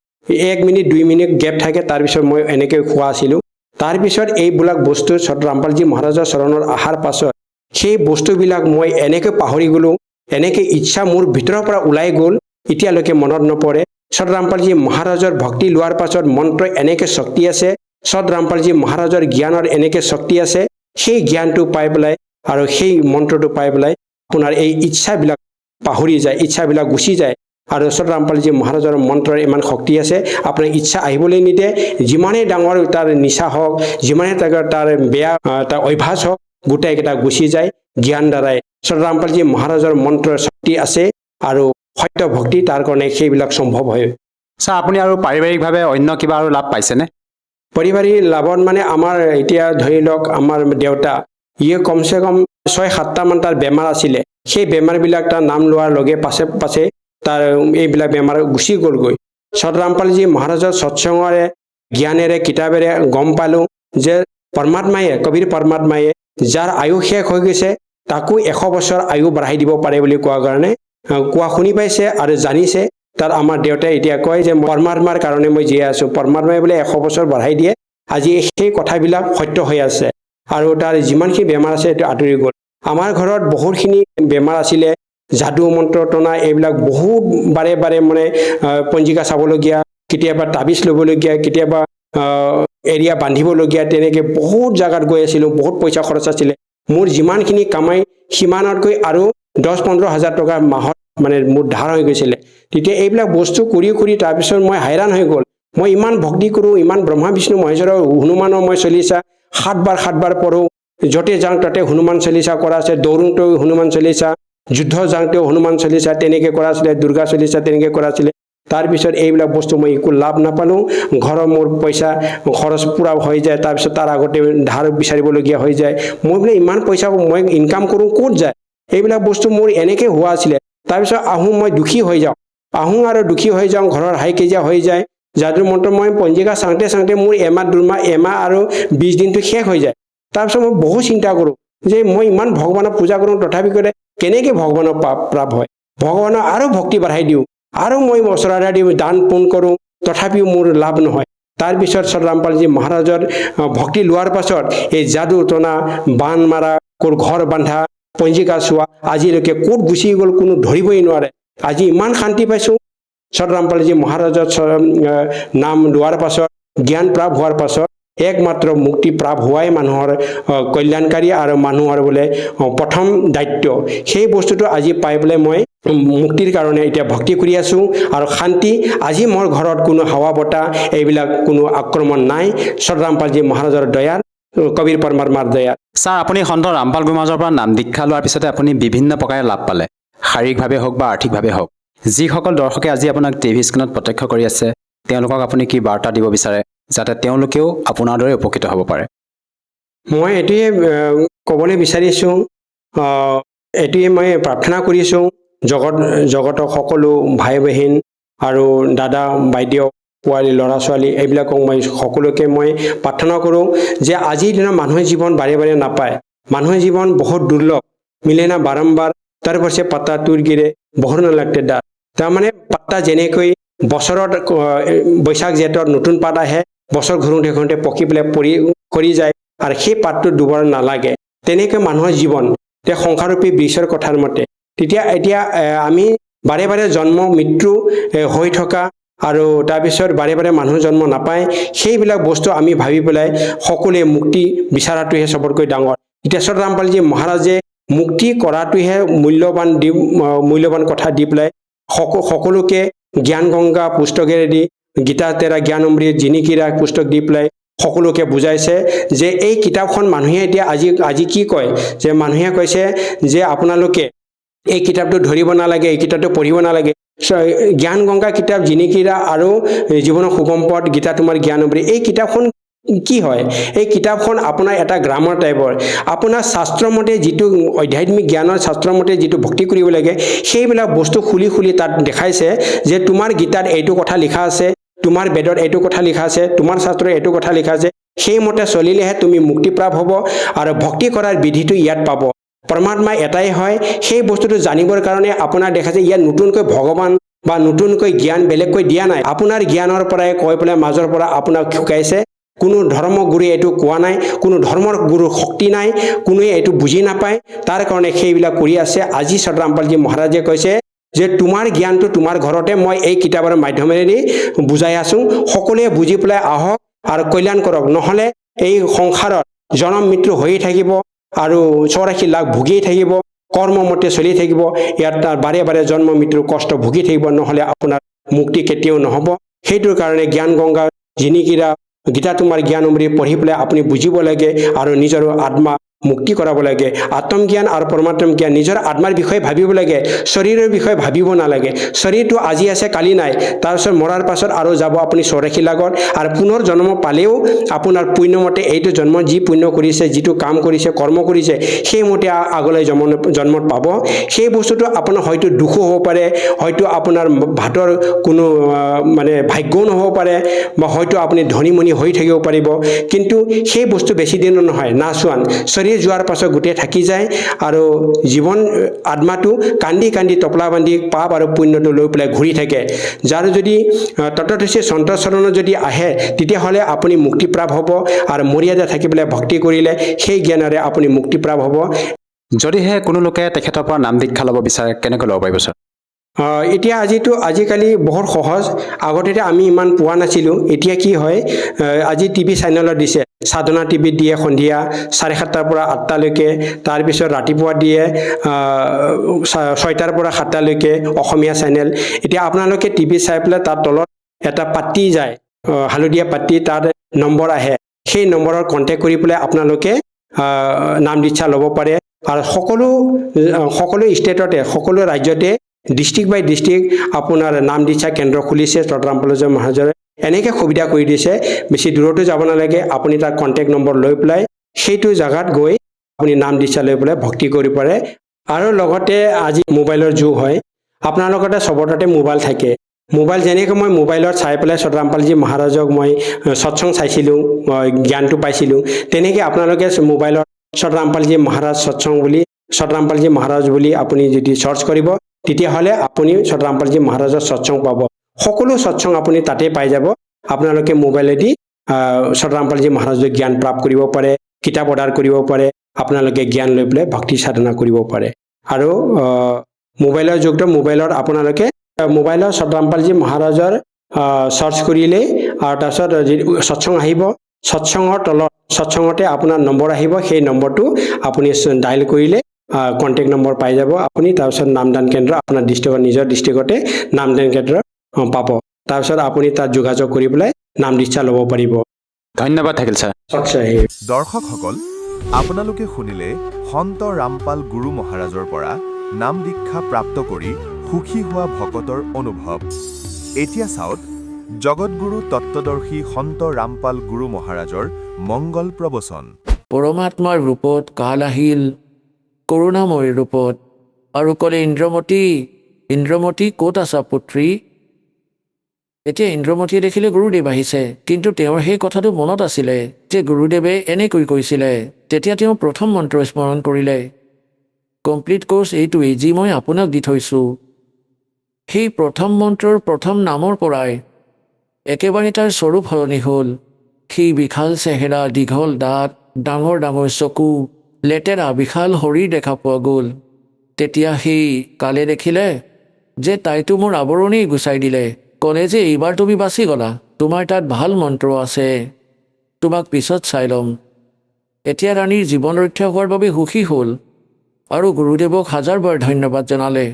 1 মিনিট 2 মিনিট গেপ থাকে, তাৰপিছত মই এনেকৈ খোৱা আছিলোঁ। তাৰপিছত এইবিলাক বস্তু সতৰামপালজী মহাৰাজৰ চৰণত অহাৰ পাছত সেই বস্তুবিলাক মই এনেকৈ পাহৰি গ'লোঁ, এনেকৈ ইচ্ছা মোৰ ভিতৰৰ পৰা ওলাই গ'ল, এতিয়ালৈকে মনত নপৰে। সতৰামপালজী মহাৰাজৰ ভক্তি লোৱাৰ পাছত মন্ত্ৰ এনেকৈ শক্তি আছে, সতৰামপালজী মহাৰাজৰ জ্ঞানৰ এনেকৈ শক্তি আছে। সেই জ্ঞানটো পাই পেলাই আৰু সেই মন্ত্ৰটো পাই পেলাই আপোনাৰ এই ইচ্ছাবিলাক পাহৰি যায়, ইচ্ছাবিলাক গুচি যায়। আৰু সতৰামপালজী মহাৰাজৰ মন্ত্ৰৰ ইমান শক্তি আছে, আপোনাৰ ইচ্ছা আহিবলৈ নিদিয়ে। যিমানেই ডাঙৰ তাৰ নিচা হওক, যিমানেই তাৰ বেয়া তাৰ অভ্যাস হওক, গোটেইকেইটা গুচি যায় জ্ঞান দ্বাৰাই। সতৰামপালজী মহাৰাজৰ মন্ত্ৰৰ শক্তি আছে আৰু সত্য ভক্তি, তাৰ কাৰণে সেইবিলাক সম্ভৱ হয়। ছাৰ, আপুনি আৰু পাৰিবাৰিকভাৱে অন্য কিবা আৰু লাভ পাইছেনে? পাৰিবাৰিক লাভত মানে আমাৰ এতিয়া ধৰি লওক আমাৰ দেউতা, ইয়ে কমচে কম 6-7টা মান তাৰ বেমাৰ আছিলে। সেই বেমাৰবিলাক তাৰ নাম লোৱাৰ লগে পাছে তাৰ এইবিলাক বেমাৰ গুচি গ'লগৈ। সতৰামপালজী মহাৰাজৰ সৎসংগৰে জ্ঞানেৰে কিতাপেৰে গম পালোঁ যে পৰমাত্মায়ে, কবিৰ পৰমাত্মায়ে যাৰ আয়ু শেষ হৈ গৈছে তাকো 100 বছৰ আয়ু বঢ়াই দিব পাৰে বুলি কোৱাৰ কাৰণে কোৱা শুনি পাইছে আৰু জানিছে। তাত আমাৰ দেউতাই এতিয়া কয় যে পৰমাত্মাৰ কাৰণে মই জীয়াই আছোঁ, পৰমাত্মাই বোলে 100 বছৰ বঢ়াই দিয়ে। আজি সেই কথাবিলাক সত্য হৈ আছে আৰু তাৰ যিমানখিনি বেমাৰ আছে সেইটো আঁতৰি গ'ল। আমাৰ ঘৰত বহুতখিনি বেমাৰ আছিলে, যাদু মন্ত্ৰ টনা এইবিলাক বহুত বাৰে বাৰে মানে পঞ্জিকা চাবলগীয়া, কেতিয়াবা তাবিজ ল'বলগীয়া, কেতিয়াবা এৰিয়া বান্ধিবলগীয়া, তেনেকৈ বহুত জাগাত গৈ আছিলোঁ, বহুত পইচা খৰচ আছিলে। মোৰ যিমানখিনি কামাই সিমানতকৈ আৰু 10-15 হাজাৰ টকা মাহত মানে মোৰ ধাৰ হৈ গৈছিলে তেতিয়া এইবিলাক বস্তু কৰি কৰি তাৰপিছত মই হাইৰাণ হৈ গ'ল মই ইমান ভক্তি কৰোঁ ইমান ব্ৰহ্মা বিষ্ণু মহেশ্বৰৰ হনুমানৰ মই চলিছা 7 বাৰ পঢ়োঁ য'তে যাওঁ তাতে হনুমান চলিছা কৰা আছে দৌৰোঁতেও হনুমান চলিছা যুদ্ধ যাওঁতেও হনুমান চলিছা তেনেকৈ কৰা আছিলে দুৰ্গা চলিছা তেনেকৈ কৰা আছিলে তাৰপিছত এইবিলাক বস্তু মই একো লাভ নাপালোঁ ঘৰৰ মোৰ পইচা খৰচ পূৰা হৈ যায় তাৰপিছত তাৰ আগতে ধাৰ বিচাৰিবলগীয়া হৈ যায় মই বোলে ইমান পইচা মই ইনকাম কৰোঁ ক'ত যায় এইবিলাক বস্তু মোৰ এনেকৈ হোৱা আছিলে তাৰপিছত আহোঁ মই দুখী হৈ যাওঁ আহোঁ আৰু দুখী হৈ যাওঁ ঘৰৰ হাই কাজিয়া হৈ যায় যাদুৰ মন্ত্ৰ মই পঞ্জিকা চাওঁতে চাওঁতে মোৰ এমাহ আৰু 20 দিনটো শেষ হৈ যায় তাৰপিছত মই বহুত চিন্তা কৰোঁ যে মই ইমান ভগৱানক পূজা কৰোঁ তথাপি কেনেকৈ ভগৱানক প্ৰাপ হয় ভগৱানক আৰু ভক্তি বাঢ়াই দিওঁ আৰু মই ওচৰতে দি দান পুণ্য কৰোঁ তথাপিও মোৰ লাভ নহয় তাৰপিছত ৰামপালজী মহাৰাজৰ ভক্তি লোৱাৰ পাছত এই যাদু টনা বান মাৰা ক'ৰ ঘৰ বান্ধা পঞ্জিকা চোৱা আজিলৈকে ক'ত গুচি গ'ল কোনো ধৰিবই নোৱাৰে আজি ইমান শান্তি পাইছোঁ ৰামপালজী মহাৰাজৰ নাম লোৱাৰ পাছত জ্ঞান প্ৰাপ্ত হোৱাৰ পাছত একমাত্ৰ মুক্তি প্ৰাপ্ত হোৱাই মানুহৰ কল্যাণকাৰী আৰু মানুহৰ বোলে প্ৰথম দায়িত্ব সেই বস্তুটো আজি পাই পেলাই মই মুক্তিৰ কাৰণে এতিয়া ভক্তি কৰি আছোঁ আৰু শান্তি আজি মোৰ ঘৰত কোনো হাৱা বতাহ এইবিলাক কোনো আক্ৰমণ নাই ৰামপালজী মহাৰাজৰ দয়াত কবিৰ পৰমাত্মাৰ দয়াত ছাৰ আপুনি সন্ত ৰামপাল গুৰুমহাৰাজৰ পৰা নাম দীক্ষা লোৱাৰ পিছতে আপুনি বিভিন্ন প্ৰকাৰে লাভ পালে শাৰীৰিকভাৱে হওক বা আৰ্থিকভাৱে হওক যিসকল দৰ্শকে আজি আপোনাক টিভি স্ক্ৰীণত প্ৰত্যক্ষ কৰি আছে তেওঁলোকক আপুনি কি বাৰ্তা দিব বিচাৰে যাতে তেওঁলোকেও আপোনাৰ দৰে উপকৃত হ'ব পাৰে মই এইটোৱে ক'বলৈ বিচাৰিছোঁ এইটোৱে মই প্ৰাৰ্থনা কৰিছোঁ জগতৰ সকলো ভাই বহিন আৰু দাদা বাইদেউ পোৱালি ল'ৰা ছোৱালী এইবিলাকক মই সকলোকে মই প্ৰাৰ্থনা কৰোঁ যে আজিৰ দিনত মানুহৰ জীৱন বাৰে বাৰে নাপায় মানুহৰ জীৱন বহুত দুৰ্লভ মিলে না বাৰম্বাৰ তাৰ পাছে পাতা তোৰ গিৰে বহুত নালাগতে দাঁত তাৰমানে পাতা যেনেকৈ বছৰত বৈশাখ জেঠত নতুন পাত আহে বছৰ ঘূৰোঁতে ঘূৰোঁতে পকি পেলাই কৰি যায় আৰু সেই পাতটো দুবাৰ নালাগে তেনেকৈ মানুহৰ জীৱন এতিয়া সংসাৰৰূপী বৃক্ষৰ কথাৰ মতে এতিয়া আমি বাৰে বাৰে জন্ম মৃত্যু হৈ থকা আৰু তাৰপিছত বাৰে বাৰে মানুহ জন্ম নাপায় সেইবিলাক বস্তু আমি ভাবি পেলাই সকলোৱে মুক্তি বিচাৰাটোহে চবতকৈ ডাঙৰ এতিয়া ৰামপালজী মহাৰাজে মুক্তি কৰাটোহে মূল্যৱান কথা দি পেলাই সকলোকে জ্ঞান গংগা পুস্তকেৰে দি গীতা তেৰা জ্ঞান অমৃত জিনিকিৰা পুস্তক দি পেলাই সকলোকে বুজাইছে যে এই কিতাপখন মানুহে এতিয়া আজি কি কয় যে মানুহে কৈছে যে আপোনালোকে এই কিতাপটো ধৰিব নালাগে এই কিতাপটো পঢ়িব নালাগে জ্ঞান গংগা কিতাপ জিনিকিৰা আৰু জীৱনৰ সুগম পথ গীতা তোমাৰ জ্ঞান অমৃত এই কিতাপখন কি হয় এই কিতাপখন আপোনাৰ এটা গ্ৰামাৰ টাইপৰ আপোনাৰ শাস্ত্ৰমতে যিটো আধ্যাত্মিক জ্ঞানৰ শাস্ত্ৰমতে যিটো ভক্তি কৰিব লাগে সেইবিলাক বস্তু খুলি তাত দেখাইছে যে তোমাৰ গীতাত এইটো কথা লিখা আছে তোমাৰ বেদত এইটো কথা লিখা আছে তোমাৰ শাস্ত্ৰত এইটো কথা লিখা আছে সেইমতে চলিলেহে তুমি মুক্তি প্ৰাপ্ত হ'ব আৰু ভক্তি কৰাৰ বিধিটো ইয়াত পাব পৰমাত্মা এটাই হয় সেই বস্তুটো জানিবৰ কাৰণে আপোনাৰ দেখাইছে ইয়াত নতুনকৈ ভগৱান বা নতুনকৈ জ্ঞান বেলেগকৈ দিয়া নাই আপোনাৰ জ্ঞানৰ পৰাই কৈ পেলাই মাজৰ পৰা আপোনাক শিকাইছে কোনো ধৰ্মগুৰুৱে এইটো কোৱা নাই কোনো ধৰ্মৰ গুৰুৰ শক্তি নাই কোনোৱে এইটো বুজি নাপায় তাৰ কাৰণে সেইবিলাক কৰি আছে আজি ৰামপালজী মহাৰাজে কৈছে যে তোমাৰ জ্ঞানটো তোমাৰ ঘৰতে মই এই কিতাপৰ মাধ্যমেৰে বুজাই আছোঁ সকলোৱে বুজি পেলাই আহক আৰু কল্যাণ কৰক নহ'লে এই সংসাৰত জনম মৃত্যু হৈয়ে থাকিব আৰু 84 লাখ ভুগিয়ে থাকিব কৰ্মমতে চলি থাকিব ইয়াত বাৰে বাৰে জন্ম মৃত্যুৰ কষ্ট ভুগি থাকিব নহ'লে আপোনাৰ মুক্তি কেতিয়াও নহ'ব সেইটোৰ কাৰণে জ্ঞান গংগা জিনিকিৰা গীতা তোমাৰ জ্ঞান অমৃত পঢ়ি পেলাই আপুনি বুজিব লাগে আৰু নিজৰ আত্মা মুক্তি কৰাব লাগে আত্মজ্ঞান আৰু পৰমাত্ম জ্ঞান নিজৰ আত্মাৰ বিষয়ে ভাবিব লাগে শৰীৰৰ বিষয়ে ভাবিব নালাগে শৰীৰটো আজি আছে কালি নাই তাৰপিছত মৰাৰ পাছত আৰু যাব আপুনি 84 লাখত আৰু পুনৰ জন্ম পালেও আপোনাৰ পুণ্যমতে এইটো জন্ম যি পুণ্য কৰিছে যিটো কাম কৰিছে কৰ্ম কৰিছে সেইমতে আগলৈ জন্মত পাব সেই বস্তুটো আপোনাৰ হয়তো দুখো হ'ব পাৰে হয়তো আপোনাৰ ভাতৰ কোনো মানে ভাগ্যও নহ'ব পাৰে বা হয়তো আপুনি ধনীমণি হৈ থাকিব পাৰিব কিন্তু সেই বস্তু বেছি দিন নহয় নাচোৱান শৰীৰ যোৱাৰ পাছত গোটেই থাকি যায় আৰু জীৱন আত্মাটো কান্দি টপলা বান্ধি পাপ আৰু পুণ্যটো লৈ পেলাই ঘূৰি থাকে যাৰ যদি তততসে সন্তচৰণত যদি আহে তেতিয়াহ'লে আপুনি মুক্তি প্ৰাপ্ত হ'ব আৰু মৰ্যাদা থাকি পেলাই ভক্তি কৰিলে সেই জ্ঞানেৰে আপুনি মুক্তি প্ৰাপ্ত হ'ব যদিহে কোনো লোকে তেখেতৰ পৰা নাম দীক্ষা ল'ব বিচাৰে কেনেকৈ ল'ব পাৰিব ছাৰ এতিয়া আজিকালি বহুত সহজ আগতে আমি ইমান পোৱা নাছিলোঁ এতিয়া কি হয় আজি টিভি চেনেলত দিছে সাধনা টিভিত দিয়ে সন্ধিয়া 7:30 পৰা 8টালৈকে, তাৰপিছত ৰাতিপুৱা দিয়ে 6টাৰ পৰা 7টালৈকে অসমীয়া চেনেল। এতিয়া আপোনালোকে টিভি চাই পেলাই তাৰ তলত এটা পাতি যায়, হালধীয়া পাতি, তাত নম্বৰ আহে, সেই নম্বৰত কণ্টেক্ট কৰি পেলাই আপোনালোকে নাম দীক্ষা ল'ব পাৰে। আৰু সকলো ষ্টেটতে, সকলো ৰাজ্যতে ডিষ্ট্ৰিক্ট বাই ডিষ্ট্ৰিক্ট আপোনাৰ নাম দীক্ষা কেন্দ্ৰ খুলিছে ৰামপাল মহাৰাজে। এনেকৈ সুবিধা কৰি দিছে, বেছি দূৰতো যাব নালাগে। আপুনি তাৰ কণ্টেক্ট নম্বৰ লৈ পেলাই সেইটো জেগাত গৈ আপুনি নাম দীক্ষা লৈ পেলাই ভক্তি কৰিব পাৰে। আৰু লগতে আজি মোবাইলৰ যুগ হয়, আপোনালোকৰ চবৰ তাতে মোবাইল থাকে। মোবাইল যেনেকৈ মই মোবাইলত চাই পেলাই ৰামপালজী মহাৰাজক মই সৎসং চাইছিলোঁ, জ্ঞানটো পাইছিলোঁ, তেনেকৈ আপোনালোকে মোবাইলত ৰামপালজী মহাৰাজ সৎসং বুলি, ৰামপালজী মহাৰাজ বুলি আপুনি যদি চাৰ্চ কৰিব, তেতিয়াহ'লে আপুনি ৰামপালজী মহাৰাজৰ সৎসং পাব। সকলো সৎসং আপুনি তাতে পাই যাব। আপোনালোকে মোবাইলেদি ৰামপালজী মহাৰাজৰ জ্ঞান প্ৰাপ্ত কৰিব পাৰে, কিতাপ অৰ্ডাৰ কৰিব পাৰে, আপোনালোকে জ্ঞান লৈ পেলাই ভক্তি সাধনা কৰিব পাৰে। আৰু মোবাইলৰ যুগটো, মোবাইলত আপোনালোকে মোবাইলত ৰামপালজী মহাৰাজৰ চাৰ্চ কৰিলেই, আৰু তাৰপিছত সৎসং আহিব, সৎসঙৰ তলত সৎসঙতে আপোনাৰ নম্বৰ আহিব, সেই নম্বৰটো আপুনি ডাইল কৰিলে কণ্টেক্ট নম্বৰ পাই যাব আপুনি। তাৰপিছত নামদান কেন্দ্ৰ আপোনাৰ ডিষ্ট্ৰিক্টত, নিজৰ ডিষ্ট্ৰিক্টতে নামদান কেন্দ্ৰ পাব। তাৰপিছত আপুনি তাত যোগাযোগ কৰি পেলাই নাম দীক্ষা ল'ব পাৰিব। ধন্যবাদ থাকিল ছাৰ। দৰ্শকসকল, আপোনালোকে শুনিলে সন্ত ৰামপাল গুৰু মহাৰাজৰ পৰা নাম দীক্ষা প্ৰাপ্ত কৰি সুখী হোৱা ভকতৰ অনুভৱ। এতিয়া চাওক জগতগুৰু তত্ত্বদৰ্শী সন্ত ৰামপাল গুৰু মহাৰাজৰ মংগল প্ৰবচন। পৰমাত্মাৰ ৰূপত কাল আহিল, কৰুণাময়ী ৰূপত, আৰু ক'লে ইন্দ্ৰমতী ক'ত আছা পুত্ৰী? এতিয়া ইন্দ্ৰমতীয়ে দেখিলে গুৰুদেৱ আহিছে, কিন্তু তেওঁৰ সেই কথাটো মনত আছিলে যে গুৰুদেৱে এনেকৈ কৈছিলে। তেতিয়া তেওঁ প্ৰথম মন্ত্ৰ স্মৰণ কৰিলে, কমপ্লিট কোৰ্চ এইটোৱেই যি মই আপোনাক দি থৈছোঁ। সেই প্ৰথম মন্ত্ৰৰ প্ৰথম নামৰ পৰাই একেবাৰে তাৰ স্বৰূপ সলনি হ'ল। সেই বিশাল চেহেৰা, দীঘল দাঁত, ডাঙৰ ডাঙৰ চকু, লেতেৰা বিশাল শৰীৰ দেখা পোৱা গ'ল। তেতিয়া সেই কালে দেখিলে যে তাইতো মোৰ আৱৰণেই গুচাই দিলে, ক'লে যে এইবাৰ তুমি বাচি গ'লা, তোমাৰ তাত ভাল মন্ত্ৰ আছে, তোমাক পিছত চাই ল'ম। এতিয়া ৰাণীৰ জীৱন ৰক্ষা হোৱাৰ বাবে সুখী হ'ল আৰু গুৰুদেৱক হাজাৰবাৰ ধন্যবাদ জনালে।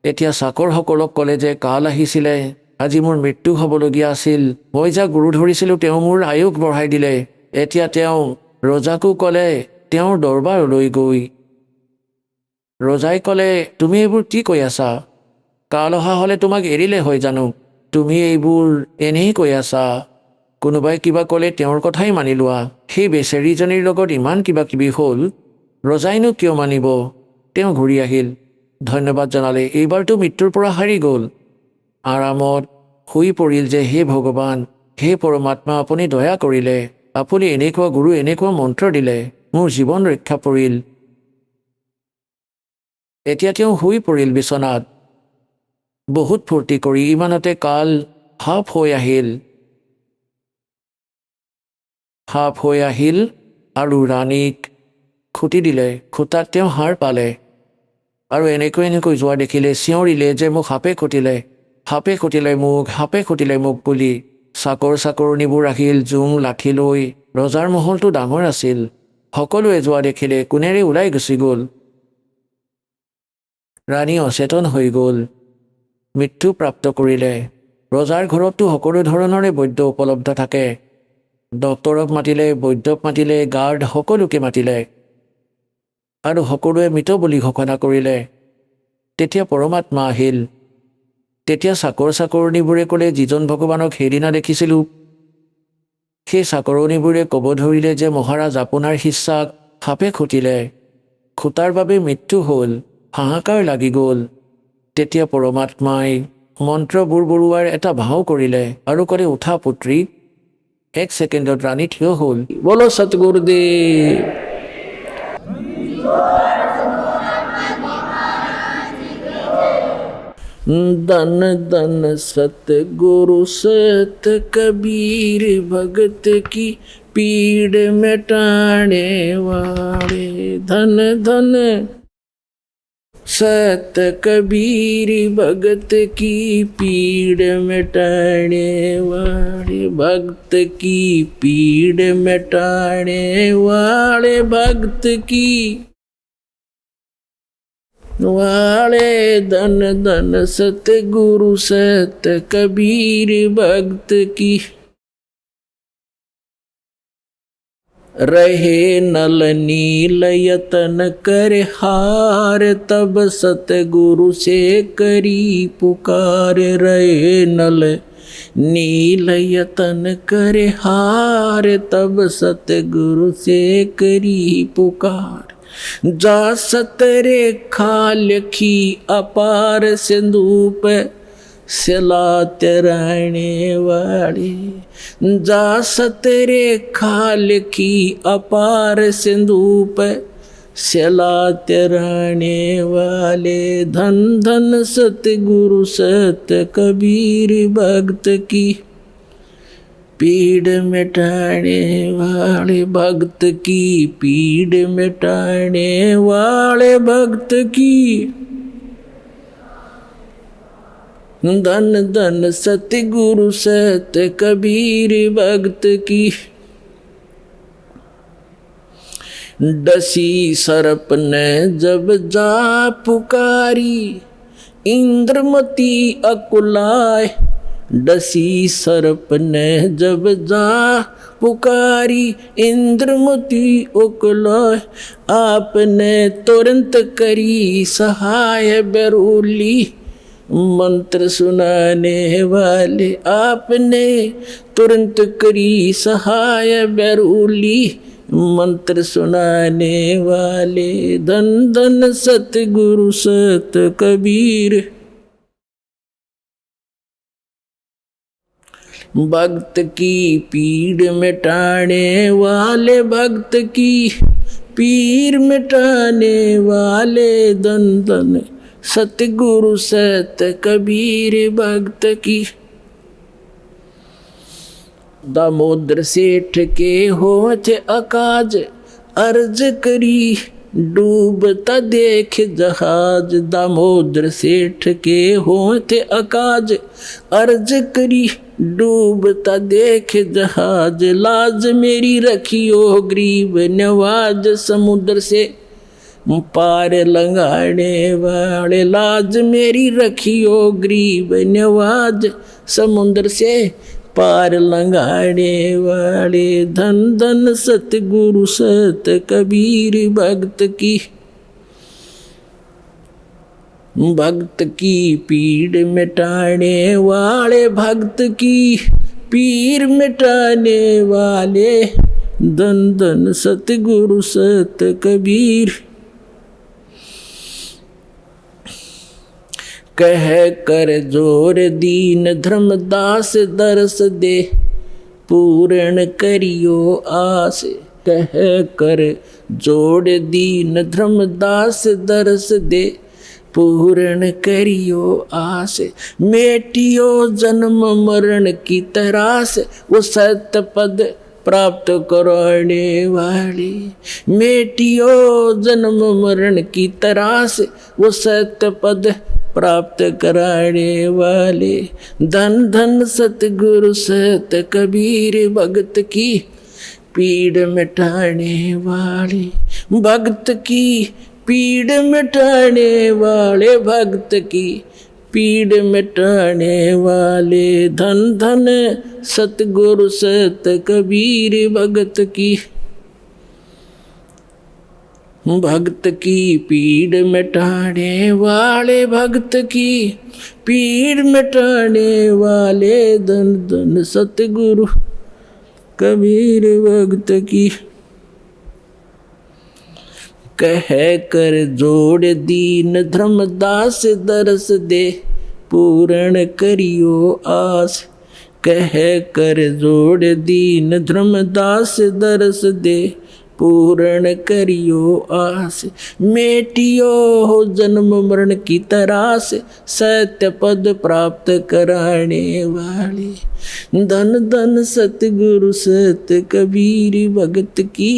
এতিয়া চাকৰসকলক ক'লে যে কাল আহিছিলে, আজি মোৰ মৃত্যু হ'বলগীয়া আছিল, মই যাক গুৰু ধৰিছিলোঁ তেওঁ মোৰ আয়ুস বঢ়াই দিলে। এতিয়া তেওঁ ৰজাকো ক'লে তেওঁৰ দৰবাৰলৈ গৈ। ৰজাই ক'লে, তুমি এইবোৰ কি কৈ আছা? কাল অহা হ'লে তোমাক এৰিলে হয় জানো? তুমি এইবোৰ এনেই কৈ আছা। কোনোবাই কিবা ক'লে তেওঁৰ কথাই মানি লোৱা। সেই বেচেৰীজনীৰ লগত ইমান কিবা কিবি হ'ল, ৰজাইনো কিয় মানিব? তেওঁ ঘূৰি আহিল, ধন্যবাদ জনালে, এইবাৰতো মৃত্যুৰ পৰা সাৰি গ'ল। আৰামত শুই পৰিল যে হে ভগৱান, হে পৰমাত্মা, আপুনি দয়া কৰিলে, আপুনি এনেকুৱা গুৰু এনেকুৱা মন্ত্ৰ দিলে, মোৰ জীৱন ৰক্ষা পৰিল। এতিয়া তেওঁ শুই পৰিল বিচনাত। বহুত ফূৰ্তি কৰি ইমানতে কাল সাপ হৈ আহিল আৰু ৰাণীক খুটি দিলে। খুটাত তেওঁ হাৰ পালে আৰু এনেকৈ যোৱা দেখিলে চিঞৰিলে যে মোক সাপে খুটিলে মোক বুলি। চাকৰণীবোৰ আহিল জোং লাঠি লৈ। ৰজাৰ মহলটো ডাঙৰ আছিল, সকলোৱে যোৱা দেখিলে কোনেৰে ওলাই গুচি গ'ল। ৰাণী অচেতন হৈ গ'ল, মৃত্যু প্ৰাপ্ত কৰিলে। ৰজাৰ ঘৰততো সকলো ধৰণৰে বৈদ্য উপলব্ধ থাকে। ডক্তৰক মাতিলে, বৈদ্যক মাতিলে, গাৰ্ড সকলোকে মাতিলে আৰু সকলোৱে মৃত বুলি ঘোষণা কৰিলে। তেতিয়া পৰমাত্মা আহিল। তেতিয়া চাকৰণীবোৰে ক'লে, যিজন ভগৱানক সেইদিনা দেখিছিলোঁ, সেই চাকৰণীবোৰে ক'ব ধৰিলে যে মহাৰাজ আপোনাৰ শিষ্যাক সাপে খুটিলে, খুটাৰ বাবে মৃত্যু হ'ল। হাহাকাৰ লাগি গ'ল। তেতিয়া পৰমাত্মাই মন্ত্ৰবোৰ বৰুৱাৰ এটা ভাও কৰিলে আৰু ক'লে, উঠা পুত্ৰী। 1 ছেকেণ্ডত ৰাণী থিয় হ'ল। বলো সতগুৰুদেৱ। धन धन सतगुरु सत कबीर, भगत की पीड़ मिटाने वाले। धन धन सत कबीर भगत की पीड़ मिटाने वाले, भक्त की पीड़ मिटाने वाले, भक्त की वाले, धन धन सतगुरु सत कबीर भक्त की। रहे नल नील यतन कर हार, तब सतगुरु से करी पुकार। रहे नल नील यतन कर हार, तब सतगुरु से करी पुकार। जा सतरे खालखी अपार, सिंधु पे सिलात रहने वाले। जा सतरे खाल की अपार, सिंधु पे सिलात रहने वाले। धन धन सतगुरु सत कबीर भक्त की पीड़ मिटाने वाले, भक्त की पीड़ मिटाने वाले, भक्त की धन धन सतगुरु सत कबीर भक्त की। डसी सर्प ने जब जा पुकारी, इंद्रमती अकुलाए। डसी सर्प ने जब जा पुकारी, इंद्रमती अकुलाए। आपने तुरंत करी सहाय बेरूली, मंत्र सुनाने वाले। आपने तुरंत करी सहाय बेरूली, मंत्र सुनाने वाले। धन धन सतगुरु सत कबीर भक्त की पीड़ मिटाने वाले, भक्त की पीर मिटाने वाले। धन धन सतगुरु सत कबीर भक्त की। दामोदर सेठ के होठ अकाज, अर्ज करी डूबता देख जहाज। दामोदर सेठ के होठ अकाज, अर्ज करी डूबता देख जहाज। लाज मेरी रखियो गरीब नवाज, समुद्र से पार लंघाने वाले। लाज मेरी रखियो गरीब नवाज, समुद्र से पार लंघाने वाले। धन धन सतगुरु सत कबीर भक्त की भक्त की पीड़ मिटाने वाले, भक्त की पीर मिटाने वाले। धन धन सतगुरु सत कबीर। कह कर जोर दीन धर्मदास, दरस दे पूर्ण करियो आस। कह कर जोड़ दीन धर्मदास, दरस दे पूर्ण करियो आस। मेटियो जन्म मरण की तरास, वो सत्य पद प्राप्त कराने वाले। मेटियो जन्म मरण की तरास, वो सत्य पद प्राप्त कराने वाले। धन धन सतगुरु सत कबीर भक्त की पीड़ मिटाने वाले, भक्त की पीड़ मिटाने वाले, भक्त की पीड़ मिटाने वाले। धन धन सतगुरु सत कबीर भक्त की भक्त की पीड़ मिटाने वाले, भक्त की पीड़ मिटाने वाले। धन धन सतगुरु कबीर भक्त की। कह कर जोड़ दीन धर्मदास, दरस दे पूर्ण करियो आस। कह कर जोड़ दीन धर्मदास, दरस दे पूर्ण करियो आस। मेटियो हो जन्म मरण की तरास, सत्य पद प्राप्त कराने वाले। धन धन सतगुरु सत कबीर भक्त की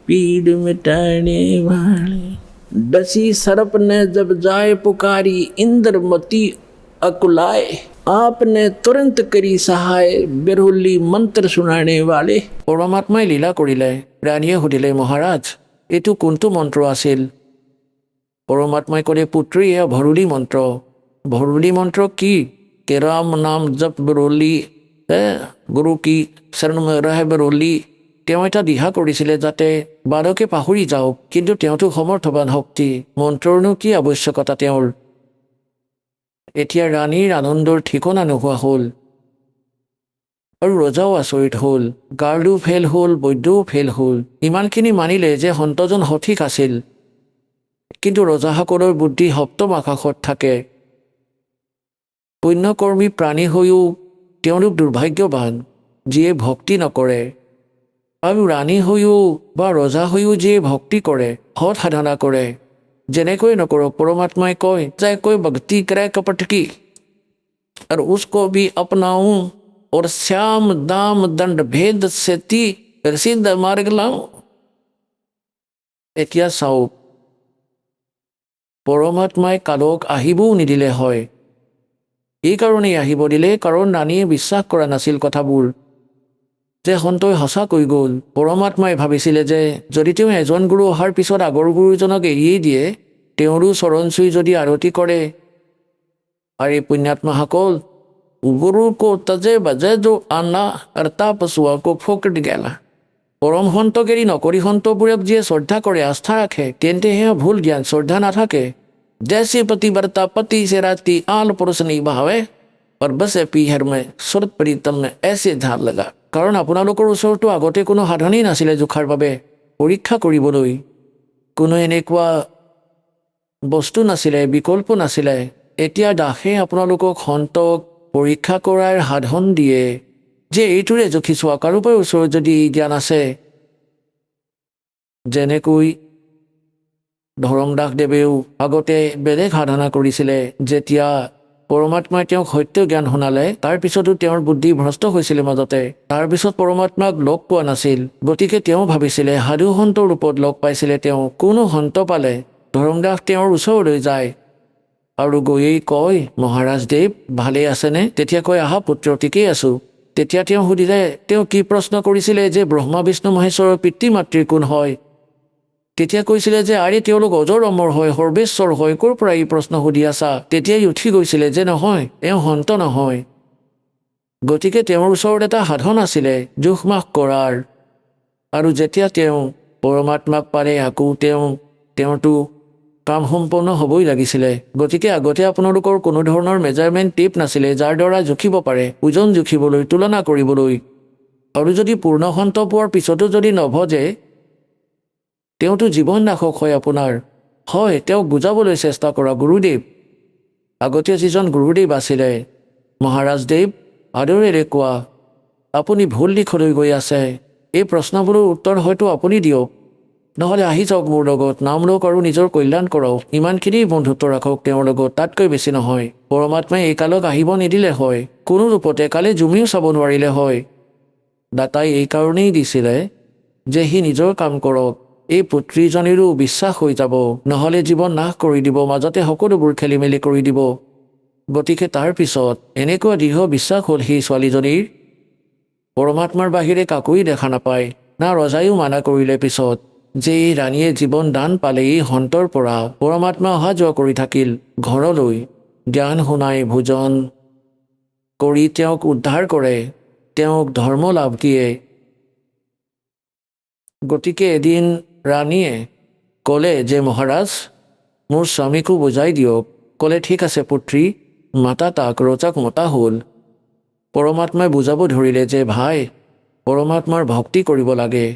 पीड़ मिटाने वाले। डसी सरप ने जब जाए पुकारी इंद्रमती अकुलाए आपने तुरंत करी सहाय बेरुली मंत्र सुनाने वाले পৰমাত্মাই লীলা কৰিলে ৰাণীয়ে সুধিলে মহাৰাজ এইটো কোনটো মন্ত্ৰ আছিল পৰমাত্মাই ক'লে পুত্ৰী এয়া ভৰুলি মন্ত্ৰ কি কেৰাম নাম জপ বেৰুলি গুৰু কি শৰণ মে ৰহে বেৰুলি তেওঁ এটা দিহা কৰিছিলে যাতে বালকে পাহৰি যাওক কিন্তু তেওঁতো সমৰ্থবান শক্তি মন্ত্ৰৰনো কি আৱশ্যকতা তেওঁৰ এতিয়া ৰাণীৰ আনন্দৰ ঠিকনা নোহোৱা হ'ল আৰু ৰজাও আচৰিত হ'ল গাৰ্ডো ফেল হ'ল বৈদ্যও ফেল হ'ল ইমানখিনি মানিলে যে সন্তজন সঠিক আছিল কিন্তু ৰজাসকলৰ বুদ্ধি সপ্তম আকাশত থাকে পুণ্যকৰ্মী প্ৰাণী হৈও তেওঁলোক দুৰ্ভাগ্যৱান যিয়ে ভক্তি নকৰে আৰু ৰাণী হৈও বা ৰজা হৈও যিয়ে ভক্তি কৰে সৎ সাধনা কৰে যেনেকৈ নকৰক পৰমাত্মাই কয় যে কৈ ভক্তি কৰে কপট কি আৰু উসকো ভি अपनाऊं और श्याम दाम दंड भेद से ती सिद्ध मार्ग लाऊं এতিয়া চাওক পৰমাত্মাই কালক আহিবও নিদিলে হয় এইকাৰণেই আহিব দিলে কাৰণ ৰাণীয়ে বিশ্বাস কৰা নাছিল কথাবোৰ যে সন্তই সঁচাকৈ গ'ল পৰমাত্মাই ভাবিছিলে যে যদি তেওঁ এজন গুৰু অহাৰ পিছত আগৰ গুৰুজনক এৰিয়েই দিয়ে তেওঁৰো চৰণ চুই যদি আৰতি কৰে আৰু এই পুণ্যাত্মাসকল গুৰু কো তজে বজে যো আনা আৰু তাপচুৱা কো ফকট গেলা পৰমহন্তক এৰি নকৰি সন্তবোৰক যিয়ে শ্ৰদ্ধা কৰে আস্থা ৰাখে তেন্তে সেয়া ভুল জ্ঞান শ্ৰদ্ধা নাথাকে जैसे पतिव्रता पति से राती आल पुरुष नहीं बहावे और बसे पीहर में सुरत प्रीतम में ऐसे ধাৰ লগা কাৰণ আপোনালোকৰ ওচৰতো আগতে কোনো সাধনেই নাছিলে জোখাৰ বাবে পৰীক্ষা কৰিবলৈ কোনো এনেকুৱা বস্তু নাছিলে বিকল্প নাছিলে এতিয়া দাসে আপোনালোকক সন্তক পৰীক্ষা কৰাৰ সাধন দিয়ে যে এইটোৰে জুখি চোৱা কাৰোবাৰ ওচৰত যদি জ্ঞান আছে যেনেকৈ ধৰমদাসদেৱেও আগতে বেলেগ সাধনা কৰিছিলে যেতিয়া পৰমাত্মাই তেওঁক সত্য জ্ঞান শুনালে তাৰপিছতো তেওঁৰ বুদ্ধি ভ্ৰষ্ট হৈছিলে মাজতে তাৰপিছত পৰমাত্মাক লগ পোৱা নাছিল গতিকে তেওঁ ভাবিছিলে সাধু সন্তৰ ৰূপত লগ পাইছিলে তেওঁ কোনো সন্ত পালে ধৰমদাস তেওঁৰ ওচৰলৈ যায় আৰু গৈয়েই কয় মহাৰাজ দেৱ ভালেই আছেনে তেতিয়া কয় আহা পুত্ৰ ঠিকেই আছোঁ তেতিয়া তেওঁ সুধিলে তেওঁ কি প্ৰশ্ন কৰিছিলে যে ব্ৰহ্মা বিষ্ণু মহেশ্বৰৰ পিতৃ মাতৃ কোন হয় তেতিয়া কৈছিলে যে আৰে তেওঁলোক অজৰ অমৰ হয় সৰ্বেশ্বৰ হয় ক'ৰ পৰা এই প্ৰশ্ন সুধি আছা তেতিয়াই উঠি গৈছিলে যে নহয় তেওঁ সন্ত নহয় গতিকে তেওঁৰ ওচৰত এটা সাধন আছিলে জোখমাখ কৰাৰ আৰু যেতিয়া তেওঁ পৰমাত্মাক পাৰে আকৌ তেওঁৰতো কাম সম্পন্ন হ'বই লাগিছিলে গতিকে আগতে আপোনালোকৰ কোনো ধৰণৰ মেজাৰমেণ্ট টেপ নাছিলে যাৰ দ্বাৰা জুখিব পাৰে ওজন জুখিবলৈ তুলনা কৰিবলৈ আৰু যদি পূৰ্ণ সন্ত পোৱাৰ পিছতো যদি নভজে তেওঁতো জীৱন নাশক হয় আপোনাৰ হয় তেওঁক বুজাবলৈ চেষ্টা কৰা গুৰুদেৱ আগতে যিজন গুৰুদেৱ আছিলে মহাৰাজদেৱ আদৰেৰে কোৱা আপুনি ভুল দিশলৈ গৈ আছে এই প্ৰশ্নবোৰৰ উত্তৰ হয়তো আপুনি দিয়ক নহ'লে আহি যাওক মোৰ লগত নাম লওক আৰু নিজৰ কল্যাণ কৰক ইমানখিনি বন্ধুত্ব ৰাখক তেওঁৰ লগত তাতকৈ বেছি নহয় পৰমাত্মাই এই কালক আহিব নিদিলে হয় কোনো ৰূপতে কালে জুমিও চাব নোৱাৰিলে হয় দাতাই এইকাৰণেই দিছিলে যে সি নিজৰ কাম কৰক এই পুত্ৰীজনীৰো বিশ্বাস হৈ যাব নহ'লে জীৱন নাশ কৰি দিব মাজতে সকলোবোৰ খেলি মেলি কৰি দিব গতিকে তাৰ পিছত এনেকুৱা দৃঢ় বিশ্বাস হ'ল সেই ছোৱালীজনীৰ পৰমাত্মাৰ বাহিৰে কাকোই দেখা নাপায় না ৰজাইও মানা কৰিলে পিছত যে এই ৰাণীয়ে জীৱন দান পালে এই সন্তৰ পৰা পৰমাত্মা অহা যোৱা কৰি থাকিল ঘৰলৈ জ্ঞান শুনাই ভোজন কৰি তেওঁক উদ্ধাৰ কৰে তেওঁক ধৰ্ম লাভ দিয়ে গতিকে এদিন ৰাণীয়ে ক'লে যে মহাৰাজ মোৰ স্বামীকো বুজাই দিয়ক ক'লে ঠিক আছে পুত্ৰী মাতা তাক ৰজাক মতা হ'ল পৰমাত্মাই বুজাব ধৰিলে যে ভাই পৰমাত্মাৰ ভক্তি কৰিব লাগে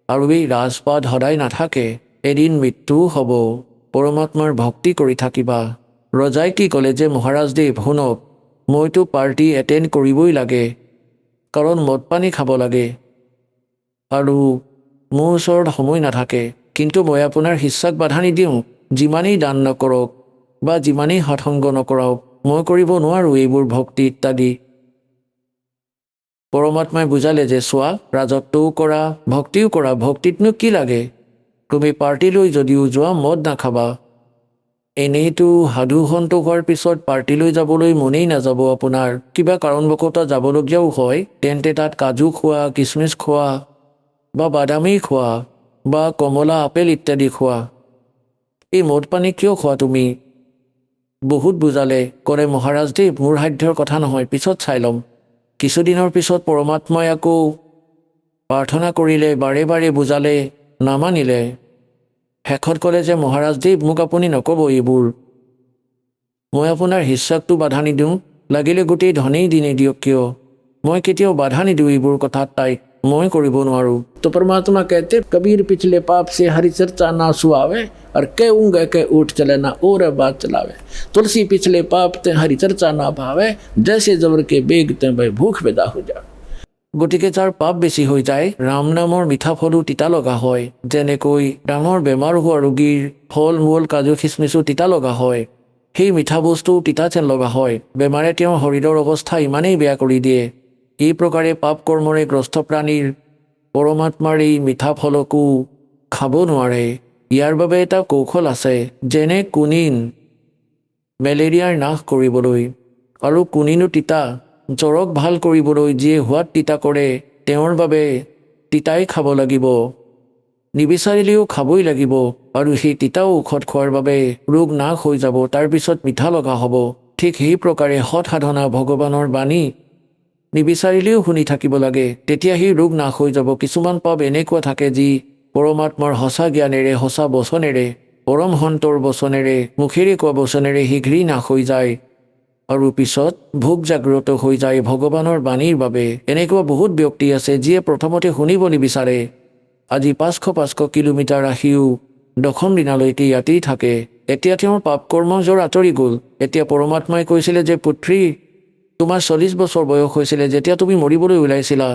আৰু এই ৰাজপাদ সদায় নাথাকে এদিন মৃত্যুও হ'ব পৰমাত্মাৰ ভক্তি কৰি থাকিবা ৰজাই কি ক'লে যে মহাৰাজদেৱ শুনক মইতো পাৰ্টি এটেণ্ড কৰিবই লাগে কাৰণ মদ পানী খাব লাগে আৰু মোৰ ওচৰত সময় নাথাকে কিন্তু মই আপোনাৰ শিষ্যাক বাধা নিদিওঁ যিমানেই দান নকৰক বা যিমানেই সৎসংগ নকৰাওক মই কৰিব নোৱাৰোঁ এইবোৰ ভক্তি ইত্যাদি পৰমাত্মাই বুজালে যে চোৱা ৰাজত্বও কৰা ভক্তিও কৰা ভক্তিতনো কি লাগে তুমি পাৰ্টিলৈ যদিও যোৱা মদ নাখাবা। এনেইতো সাধু সন্ত হোৱাৰ পিছত পাৰ্টিলৈ যাবলৈ মনেই নাযাব আপোনাৰ। কিবা কাৰণবশতঃ যাবলগীয়াও হয়, তেন্তে তাত কাজু খোৱা, কিচমিচ খোৱা বা বাদামেই খোৱা বা কমলা আপেল ইত্যাদি খোৱা। এই মদ পানী কিয় খোৱা তুমি? বহুত বুজালে, ক'লে মহাৰাজদেৱ মোৰ সাধ্যৰ কথা নহয়, পিছত চাই ল'ম। কিছুদিনৰ পিছত পৰমাত্মাই আকৌ প্ৰাৰ্থনা কৰিলে, বাৰে বাৰে বুজালে, নামানিলে। শেষত ক'লে যে মহাৰাজদেৱ মোক আপুনি নক'ব এইবোৰ। মই আপোনাৰ হিচ্ছাকটো বাধা নিদিওঁ, লাগিলে গোটেই ধনেই দি নিদিয়ক কিয়, মই কেতিয়াও বাধা নিদিওঁ এইবোৰ কথাত তাইক, মই কৰিব নোৱাৰোঁ। তো परमात्मा कहते कबीर पिछले पाप से हरि चर्चा ना सुआवे और के ऊँगे के उठ चले ना और बात चलावे। तुलसी पिछले पाप ते हरि चर्चा ना भावे जैसे जबर के बेग ते भाई भूख बेदा हो जा। গতিকে যাৰ পাপ বেছি হৈ যায়, ৰাম নামৰ মিঠা ফলো তিতা লগা হয়। যেনেকৈ ডাঙৰ বেমাৰ হোৱা ৰোগীৰ ফল মূল কাজু খিচমিচো তিতা লগা হয়, সেই মিঠা বস্তু তিতা যেন লগা হয়। বেমাৰে তেওঁৰ শৰীৰৰ অৱস্থা ইমানেই বেয়া কৰি দিয়ে। এই প্ৰকাৰে পাপ কৰ্মৰে গ্ৰস্ত প্ৰাণীৰ পৰমাত্মাৰ এই মিঠা ফলকো খাব নোৱাৰে। ইয়াৰ বাবে এটা কৌশল আছে, যেনে কুনিন মেলেৰিয়াৰ নাশ কৰিবলৈ। আৰু কুনিনো তিতা, জ্বৰক ভাল কৰিবলৈ যিয়ে সোৱাদ তিতা কৰে তেওঁৰ বাবে তিতাই খাব লাগিব, নিবিচাৰিলেও খাবই লাগিব। আৰু সেই তিতা ঔষধ খোৱাৰ বাবে ৰোগ নাশ হৈ যাব, তাৰপিছত মিঠা লগা হ'ব। ঠিক সেই প্ৰকাৰে সৎ সাধনা ভগৱানৰ বাণী নিবিচাৰিলেও শুনি থাকিব লাগে, তেতিয়া সেই ৰোগ নাশ হৈ যাব। কিছুমান পাপ এনেকুৱা থাকে যি পৰমাত্মাৰ সঁচা জ্ঞানেৰে, সঁচা বচনেৰে, পৰমহন্তৰ বচনেৰে, মুখেৰে কোৱা বচনেৰে শীঘ্ৰেই নাশ হৈ যায় আৰু পিছত ভোগ জাগ্ৰত হৈ যায় ভগৱানৰ বাণীৰ বাবে। এনেকুৱা বহুত ব্যক্তি আছে যিয়ে প্ৰথমতে শুনিব নিবিচাৰে। আজি 500 কিলোমিটাৰ আহিও দশম দিনালৈকে ইয়াতেই থাকে। এতিয়া তেওঁৰ পাপ কৰ্ম জোৰ আঁতৰি গ'ল। এতিয়া পৰমাত্মাই কৈছিলে যে পুত্ৰী, তোমাৰ 40 বছৰ বয়স হৈছিলে যেতিয়া তুমি মৰিবলৈ ওলাইছিলা।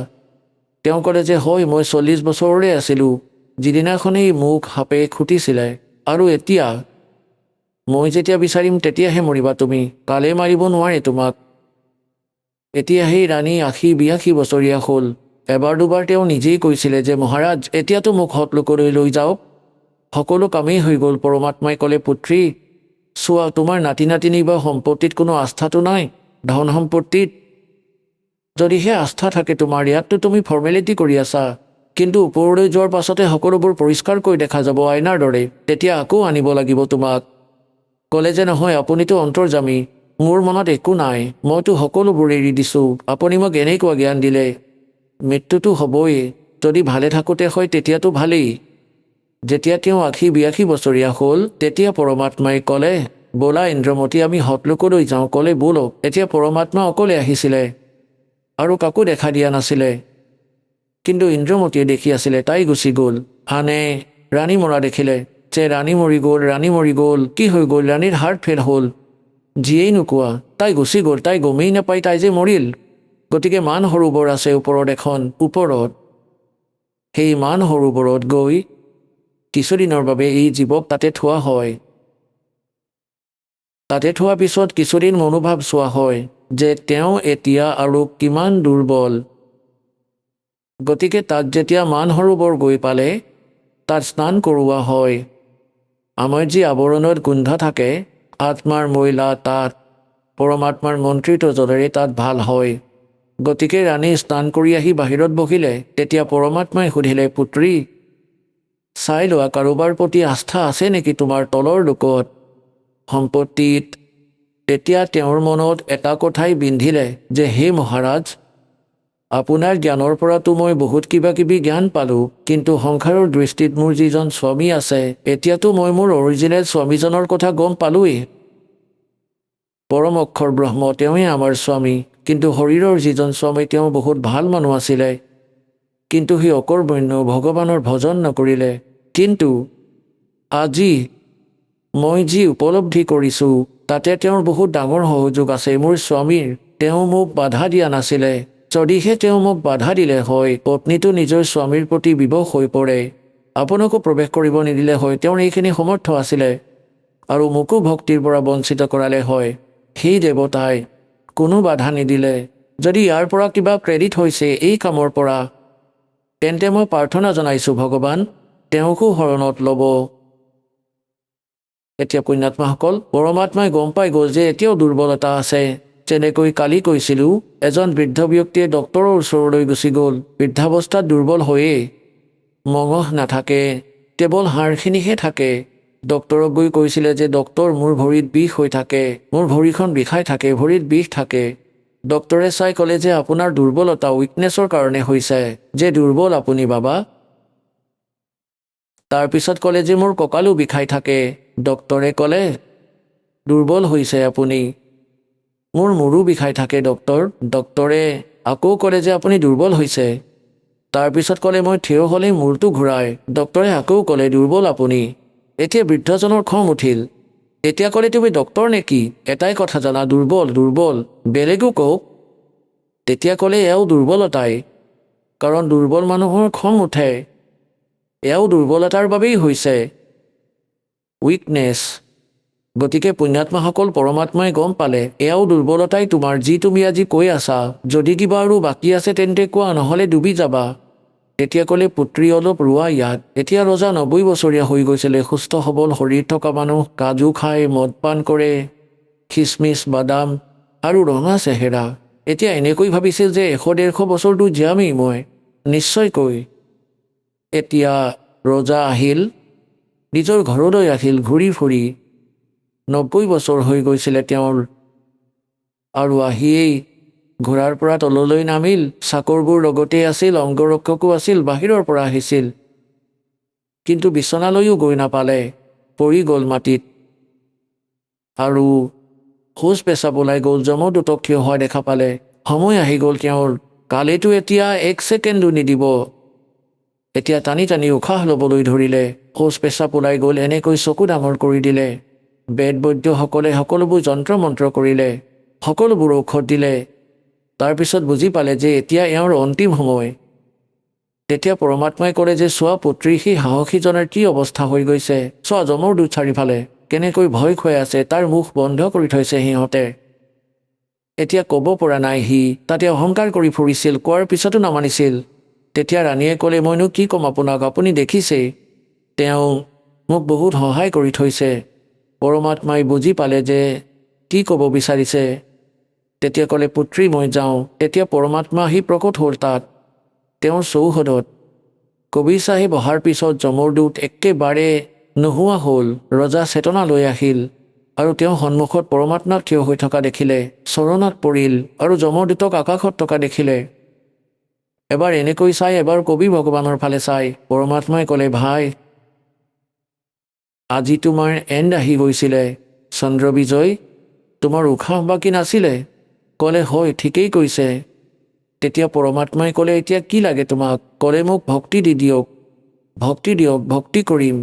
তেওঁ ক'লে যে হয়, মই 40 বছৰৰে আছিলোঁ যিদিনাখনেই মোক সাপে খুটিছিলে। আৰু এতিয়া মই যেতিয়া বিচাৰিম তেতিয়াহে মৰিবা তুমি, কালে মাৰিব নোৱাৰে তোমাক। এতিয়া সেই ৰাণী 80-82 বছৰীয়া হ'ল। এবাৰ দুবাৰ তেওঁ নিজেই কৈছিলে যে মহাৰাজ এতিয়াতো মোক সৎলোকলৈ লৈ যাওক, সকলো কামেই হৈ গ'ল। পৰমাত্মাই ক'লে পুত্ৰী চোৱা, তোমাৰ নাতি নাতিনী বা সম্পত্তিত কোনো আস্থাটো নাই, ধন সম্পত্তিত যদিহে আস্থা থাকে তোমাৰ, ইয়াততো তুমি ফৰ্মেলিটি কৰি আছা, কিন্তু ওপৰলৈ যোৱাৰ পাছতে সকলোবোৰ পৰিষ্কাৰকৈ দেখা যাব আইনাৰ দৰে, তেতিয়া আকৌ আনিব লাগিব তোমাক। ক'লে যে নহয়, আপুনিতো অন্তৰ্যামী, মোৰ মনত একো নাই, মইতো সকলোবোৰ এৰি দিছোঁ, আপুনি মোক এনেকুৱা জ্ঞান দিলে। মৃত্যুটো হ'বই, যদি ভালে থাকোঁতে হয় তেতিয়াতো ভালেই। যেতিয়া তেওঁ 80-82 বছৰীয়া হ'ল তেতিয়া পৰমাত্মাই ক'লে ব'লা ইন্দ্ৰমতী আমি সৎলোকলৈ যাওঁ। ক'লে ব'লক। এতিয়া পৰমাত্মা অকলে আহিছিলে আৰু কাকো দেখা দিয়া নাছিলে, কিন্তু ইন্দ্ৰমতীয়ে দেখি আছিলে, তাই গুচি গ'ল। আনে ৰাণী মৰা দেখিলে যে ৰাণী মৰি গ'ল, ৰাণী মৰি গ'ল, কি হৈ গ'ল, ৰাণীৰ হাৰ্ট ফেইল হ'ল, যিয়েই নোকোৱা তাই গুচি গ'ল, তাই গমেই নাপায় তাই যে মৰিল। গতিকে মান সৰোবৰ আছে ওপৰত এখন, ওপৰত সেই মান সৰোবৰত গৈ কিছুদিনৰ বাবে এই জীৱক তাতে থোৱা হয়। তাতে থোৱাৰ পিছত কিছুদিন মনোভাৱ চোৱা হয় যে তেওঁ এতিয়া আৰু কিমান দুৰ্বল। গতিকে তাত যেতিয়া মান সৰোবৰ গৈ পালে তাত স্নান কৰোৱা হয়। আমাৰ যি আৱৰণত গোন্ধ থাকে আত্মাৰ মহিলা, তাত পৰমাত্মাৰ মন্ত্ৰিত জলেৰে তাত ভাল হয়। গতিকে ৰাণী স্নান কৰি আহি বাহিৰত বহিলে। তেতিয়া পৰমাত্মাই সুধিলে পুত্ৰী চাই লোৱা, কাৰোবাৰ প্ৰতি আস্থা আছে নেকি তোমাৰ তলৰ লোকত, সম্পত্তিত? তেতিয়া তেওঁৰ মনত এটা কথাই বিন্ধিলে যে হে মহাৰাজ, আপোনাৰ জ্ঞানৰ পৰাতো মই বহুত কিবা কিবি জ্ঞান পালোঁ, কিন্তু সংসাৰৰ দৃষ্টিত মোৰ যিজন স্বামী আছে এতিয়াতো মই মোৰ অৰিজিনেল স্বামীজনৰ কথা গম পালোৱেই। পৰম অক্ষৰ ব্ৰহ্ম, তেওঁৱেই আমাৰ স্বামী, কিন্তু শৰীৰৰ যিজন স্বামী তেওঁ বহুত ভাল মানুহ আছিলে, কিন্তু সি অকৰ্মণ্য, ভগৱানৰ ভজন নকৰিলে। কিন্তু আজি মই যি উপলব্ধি কৰিছোঁ তাতে তেওঁৰ বহুত ডাঙৰ সহযোগ আছে মোৰ স্বামীৰ। তেওঁ মোক বাধা দিয়া নাছিলে, যদিহে তেওঁ মোক বাধা দিলে হয় পত্নীটো নিজৰ স্বামীৰ প্ৰতি বিবশ হৈ পৰে, আপোনাকো প্ৰৱেশ কৰিব নিদিলে হয়, তেওঁৰ এইখিনি সমৰ্থ আছিলে, আৰু মোকো ভক্তিৰ পৰা বঞ্চিত কৰালে হয়। সেই দেৱতাই কোনো বাধা নিদিলে। যদি ইয়াৰ পৰা কিবা ক্ৰেডিট হৈছে এই কামৰ পৰা, তেন্তে মই প্ৰাৰ্থনা জনাইছোঁ ভগৱান, তেওঁকো শৰণত ল'ব। এতিয়া পুণ্যাত্মাসকল, পৰমাত্মাই গম পাই গ'ল যে এতিয়াও দুৰ্বলতা আছে। যেনেকৈ কালি কৈছিলোঁ, এজন বৃদ্ধ ব্যক্তিয়ে ডক্তৰৰ ওচৰলৈ গুচি গ'ল। বৃদ্ধাৱস্থাত দুৰ্বল হৈয়ে মঙহ নাথাকে, কেৱল হাড়খিনিহে থাকে। ডক্তৰক গৈ কৈছিলে যে ডক্তৰ, মোৰ ভৰিত বিষ হৈ থাকে, মোৰ ভৰিখন বিষাই থাকে, ভৰিত বিষ থাকে। ডক্তৰে চাই ক'লে যে আপোনাৰ দুৰ্বলতা উইকনেছৰ কাৰণে হৈছে, যে দুৰ্বল আপুনি বাবা। তাৰপিছত ক'লে যে মোৰ কঁকালো বিষাই থাকে। ডক্তৰে ক'লে দুৰ্বল হৈছে আপুনি। মোৰ মূৰো বিষাই থাকে ডক্তৰ। ডক্তৰে আকৌ ক'লে যে আপুনি দুৰ্বল হৈছে। তাৰপিছত ক'লে মই থিয় হ'লেই মূৰটো ঘূৰাই। ডক্তৰে আকৌ ক'লে দুৰ্বল আপুনি। এতিয়া বৃদ্ধজনৰ খং উঠিল। এতিয়া ক'লে তুমি ডক্তৰ নেকি? এটাই কথা জানা, দুৰ্বল দুৰ্বল, বেলেগো কওক। তেতিয়া ক'লে এয়াও দুৰ্বলতাই, কাৰণ দুৰ্বল মানুহৰ খং উঠে। এয়াও দুৰ্বলতাৰ বাবেই হৈছে, উইকনেছ। গতিকে পুণ্যাত্মাসকল, পৰমাত্মাই গম পালে এয়াও দুৰ্বলতাই তোমাৰ, যি তুমি আজি কৈ আছা। যদি কিবা আৰু বাকী আছে তেন্তে কোৱা, নহ'লে ডুবি যাবা। তেতিয়া ক'লে পুত্ৰী অলপ ৰোৱা ইয়াত। এতিয়া ৰজা 90 বছৰীয়া হৈ গৈছিলে, সুস্থ সবল শৰীৰ থকা মানুহ, কাজু খায়, মদ পান কৰে, খিচমিচ, বাদাম আৰু ৰঙা চেহেৰা। এতিয়া এনেকৈ ভাবিছিল যে 100-150 বছৰটো জীয়ামেই মই, নিশ্চয়কৈ। এতিয়া ৰজা আহিল, নিজৰ ঘৰলৈ আহিল ঘূৰি ফুৰি। 90 বছৰ হৈ গৈছিলে তেওঁৰ, আৰু আহিয়েই ঘোঁৰাৰ পৰা তললৈ নামিল। চাকৰবোৰ লগতেই আছিল, অংগৰক্ষকো আছিল, বাহিৰৰ পৰা আহিছিল। কিন্তু বিচনালৈও গৈ নাপালে, পৰি গ'ল মাটিত। আৰু শৌচ পেচাব ওলাই গ'ল। যমদূতক থিয় হোৱা দেখা পালে। সময় আহি গ'ল তেওঁৰ, কালেতো এতিয়া 1 ছেকেণ্ডো নিদিব। এতিয়া টানি টানি উশাহ ল'বলৈ ধৰিলে। শৌচ পেচাব ওলাই গ'ল। এনেকৈ চকু ডাঙৰ কৰি দিলে। বেদ বৈদ্যসকলে সকলোবোৰ যন্ত্ৰ মন্ত্ৰ কৰিলে, সকলোবোৰ ঔষধ দিলে। তাৰপিছত বুজি পালে যে এতিয়া এওঁৰ অন্তিম সময়। তেতিয়া পৰমাত্মাই ক'লে যে চোৱা পুত্ৰী, সেই সাহসীজনৰ কি অৱস্থা হৈ গৈছে। চোৱা যমদূত চাৰিওফালে কেনেকৈ ভয় খুৱাই আছে, তাৰ মুখ বন্ধ কৰি থৈছে সিহঁতে। এতিয়া ক'ব পৰা নাই সি, তাতে অহংকাৰ কৰি ফুৰিছিল, কোৱাৰ পিছতো নামানিছিল। তেতিয়া ৰাণীয়ে ক'লে মইনো কি ক'ম আপোনাক, আপুনি দেখিছেই, তেওঁ মোক বহুত সহায় কৰি থৈছে। পৰমাত্মাই বুজি পালে যে কি ক'ব বিচাৰিছে। তেতিয়া ক'লে পুত্ৰী মই যাওঁ। তেতিয়া পৰমাত্মা আহি প্ৰকট হ'ল তাত, তেওঁৰ চৌহদত। কবিৰ চাহেব অহাৰ পিছত যমদূত একেবাৰে নোহোৱা হ'ল। ৰজা চেতনা লৈ আহিল আৰু তেওঁ সন্মুখত পৰমাত্মাক থিয় হৈ থকা দেখিলে, চৰণত পৰিল আৰু যমদূতক আকাশত থকা দেখিলে। এবাৰ এনেকৈ চাই, এবাৰ কবি ভগৱানৰ ফালে চাই পৰমাত্মাই ক'লে ভাই, আজি তোমাৰ এণ্ড আহি গৈছিলে চন্দ্ৰ বিজয়, তোমাৰ উশাহ বাকী নাছিলে। ক'লে হয়, ঠিকেই কৈছে। তেতিয়া পৰমাত্মাই ক'লে এতিয়া কি লাগে তোমাক? ক'লে মোক ভক্তি দি দিয়ক, ভক্তি দিয়ক, ভক্তি কৰিম।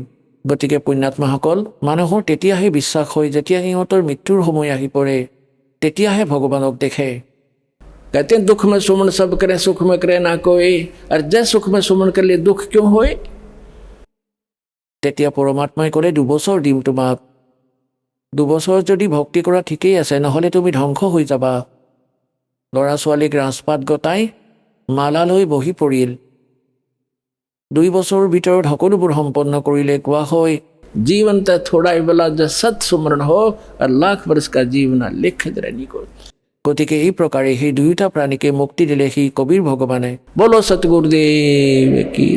গতিকে পুণ্যাত্মাসকল, মানুহৰ তেতিয়াহে বিশ্বাস হয় যেতিয়া সিহঁতৰ মৃত্যুৰ সময় আহি পৰে, তেতিয়াহে ভগৱানক দেখে। कहते हैं दुख में सुमन सब करे, सुख में करे ना कोई, और जय सुख में सुमन कर लिए दुख क्यों होए? তেতিয়া পৰমাত্মাই ক'লে 2 বছৰ দিম তোমাক। 2 বছৰ যদি ভক্তি কৰা ঠিকেই আছে, নহ'লে তুমি ধ্বংস হৈ যাবা। ল'ৰা ছোৱালীক ৰাজপাত গতাই মালা লৈ বহি পৰিল। 2 বছৰৰ ভিতৰত সকলোবোৰ সম্পন্ন কৰিলে। কোৱা হয় जीवन तक थोड़ा ही बोला जो सत सुमरण हो और लाख वर्ष का जीवन लिख रहनी को। গতিকে এই প্ৰকাৰে সেই দুয়োটা প্ৰাণীকে মুক্তি দিলে সি কবিৰ ভগৱানে। বলো সতগুৰুদেৱ কি।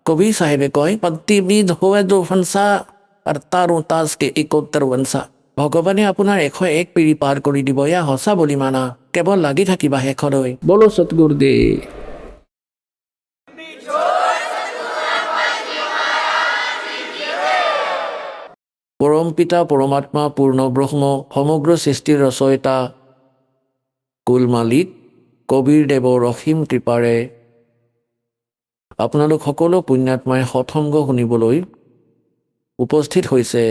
কবিৰ চাহেবে কয় পত্তিবিদ হোৱে দো ফনসা আৰু তাৰো তাজকে 71 বনসা। ভগৱানে আপোনাৰ 101 পিৰি পাৰ কৰি দিব, এয়া সঁচা বুলি মানা, কেৱল লাগি থাকিবা শেষলৈ। বলো সতগুৰুদেৱ। পৰম পিতা পৰমাত্মা পূৰ্ণ ব্ৰহ্ম সমগ্ৰ সৃষ্টিৰ ৰচয়িতা কুল মালিক কবিৰ দেৱৰ অসীম কৃপাৰে আপোনালোক সকলো পুণ্যাত্মাই সৎসংগ শুনিবলৈ উপস্থিত হৈছে।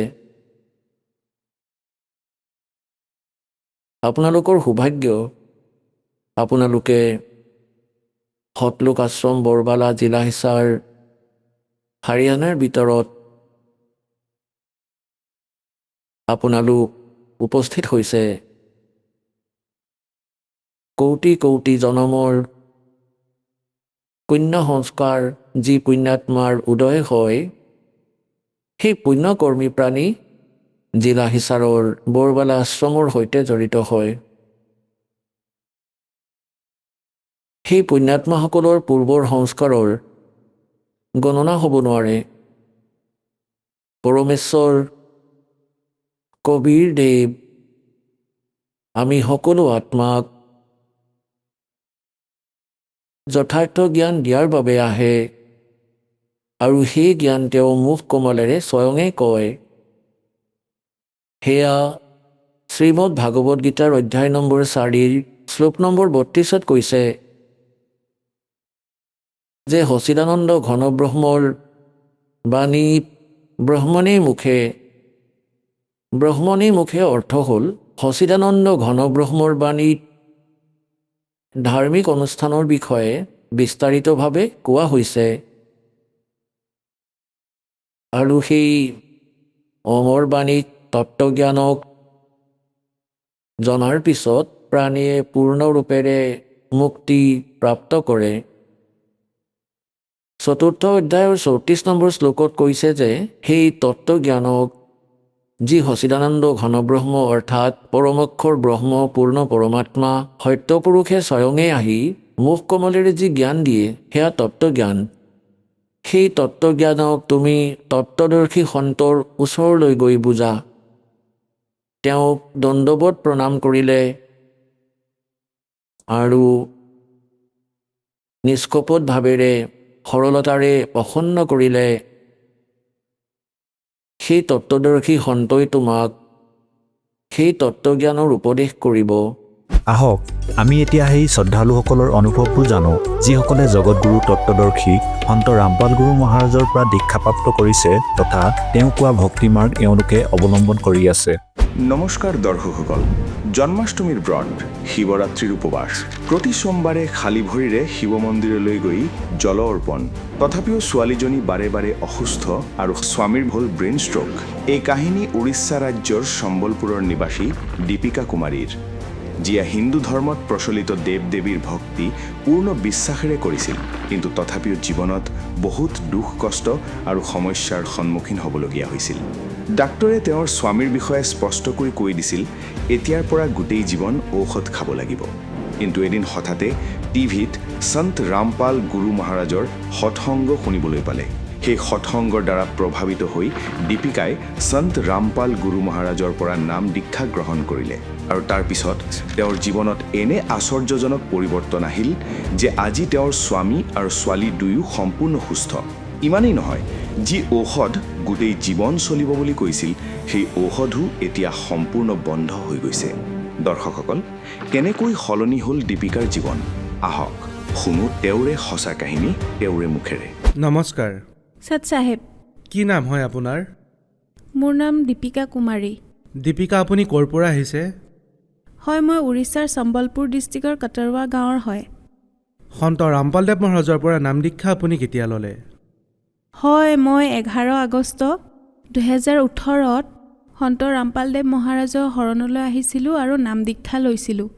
আপোনালোকৰ সৌভাগ্য, আপোনালোকে সতলোক আশ্ৰম বৰবালা জিলা হিছাৰ হাৰিয়ানাৰ ভিতৰত আপোনালোক উপস্থিত হৈছে। কৌটি কৌটি জনমৰ পুণ্য সংস্কাৰ যি পুণ্যাত্মাৰ উদয় হয়, সেই পুণ্যকৰ্মী প্ৰাণী জিলা হিচাৰৰ বৰবালা আশ্ৰমৰ সৈতে জড়িত হয়। সেই পুণ্যাত্মাসকলৰ পূৰ্বৰ সংস্কাৰৰ গণনা হ'ব নোৱাৰে। পৰমেশ্বৰ, কবীৰ দেৱ আমি সকলো আত্মাক যথাৰ্থ জ্ঞান দিয়াৰ বাবে আহে আৰু সেই জ্ঞান তেওঁ মুখ কোমলেৰে স্বয়ঙে কয়। সেয়া শ্ৰীমদ ভাগৱত গীতাৰ অধ্যায় নম্বৰ 4 শ্লোক নম্বৰ 32 কৈছে যে সচিদানন্দ ঘনব্ৰহ্মৰ বাণী ব্ৰহ্মণে মুখে অৰ্থ হ'ল সচিদানন্দ ঘনব্ৰহ্মৰ বাণীত ধাৰ্মিক অনুষ্ঠানৰ বিষয়ে বিস্তাৰিতভাৱে কোৱা হৈছে আৰু সেই অমৰ বাণীত তত্ত্বজ্ঞানক জনাৰ পিছত প্ৰাণীয়ে পূৰ্ণৰূপেৰে মুক্তি প্ৰাপ্ত কৰে। 4ৰ্থ অধ্যায়ৰ 34 নম্বৰ শ্লোকত কৈছে যে সেই তত্ত্বজ্ঞানক যি সচিদানন্দ ঘনব্ৰহ্ম অৰ্থাৎ পৰমক্ষৰ ব্ৰহ্ম পূৰ্ণ পৰমাত্মা সত্যপুৰুষে স্বয়ঙে আহি মুখ কমলেৰে যি জ্ঞান দিয়ে সেয়া তত্ত্বজ্ঞান। সেই তত্ত্বজ্ঞানক তুমি তত্ত্বদৰ্শী সন্তৰ ওচৰলৈ গৈ বুজা। তেওঁক দণ্ডৱত প্ৰণাম কৰিলে আৰু নিষ্কপট ভাৱেৰে সৰলতাৰে প্ৰসন্ন কৰিলে সেই তত্ত্বদৰ্শী সন্তই তোমাক সেই তত্ত্বজ্ঞানৰ উপদেশ কৰিব। আহক আমি এতিয়া সেই শ্ৰদ্ধালুসকলৰ অনুভৱবোৰ জানো, যিসকলে জগতগুৰু তত্ত্বদৰ্শী সন্ত ৰামপাল গুৰু মহাৰাজৰ পৰা দীক্ষাপ্ৰাপ্ত কৰিছে তথা তেওঁ কোৱা ভক্তিমাৰ্গ এওঁলোকে অৱলম্বন কৰি আছে। নমস্কাৰ দৰ্শকসকল, জন্মাষ্টমীৰ ব্ৰত, শিৱৰাত্ৰিৰ উপবাস, প্ৰতি সোমবাৰে খালী ভৰিৰে শিৱ মন্দিৰলৈ গৈ জল অৰ্পণ। তথাপিও ছোৱালীজনী বাৰে বাৰে অসুস্থ আৰু স্বামীৰ হ'ল ব্ৰেইন ষ্ট্ৰোক। এই কাহিনী উৰিষ্যা ৰাজ্যৰ সম্বলপুৰৰ নিবাসী দীপিকা কুমাৰীৰ, যিয়ে হিন্দু ধৰ্মত প্ৰচলিত দেৱ দেৱীৰ ভক্তি পূৰ্ণ বিশ্বাসেৰে কৰিছিল, কিন্তু তথাপিও জীৱনত বহুত দুখ কষ্ট আৰু সমস্যাৰ সন্মুখীন হ'বলগীয়া হৈছিল। ডাক্তৰে তেওঁৰ স্বামীৰ বিষয়ে স্পষ্ট কৰি কৈ দিছিল, এতিয়াৰ পৰা গোটেই জীৱন ঔষধ খাব লাগিব। কিন্তু এদিন হঠাতে টিভিত সন্ত ৰামপাল গুৰু মহাৰাজৰ সৎসংগ শুনিবলৈ পালে। সেই সৎসংগৰ দ্বাৰা প্ৰভাৱিত হৈ দীপিকাই সন্ত ৰামপাল গুৰু মহাৰাজৰ পৰা নাম দীক্ষা গ্ৰহণ কৰিলে আৰু তাৰ পিছত তেওঁৰ জীৱনত এনে আশ্চৰ্যজনক পৰিৱৰ্তন আহিল যে আজি তেওঁৰ স্বামী আৰু ছোৱালী দুয়ো সম্পূৰ্ণ সুস্থ। ইমানেই নহয়, যি ঔষধ গোটেই জীৱন চলিব বুলি কৈছিল সেই ঔষধো এতিয়া সম্পূৰ্ণ বন্ধ হৈ গৈছে। দৰ্শকসকল, কেনেকৈ সলনি হ'ল দীপিকাৰ জীৱন, আহক শুনো তেওঁৰে সঁচা কাহিনী তেওঁৰে মুখেৰে। নমস্কাৰ। সৎ চাহেব। কি নাম হয় আপোনাৰ? মোৰ নাম দীপিকা কুমাৰী। দীপিকা, আপুনি ক'ৰ পৰা আহিছে? হয়, মই উৰিষ্যাৰ সম্বলপুৰ ডিষ্ট্ৰিক্টৰ কটৰৱা গাঁৱৰ হয়। সন্ত ৰামপালদেৱ মহাৰাজৰ পৰা নাম দীক্ষা আপুনি কেতিয়া ল'লে? হয়, মই 11 আগষ্ট 2018ত সন্ত ৰামপালদেৱ মহাৰাজৰ শৰণলৈ আহিছিলোঁ আৰু নাম দীক্ষা লৈছিলোঁ।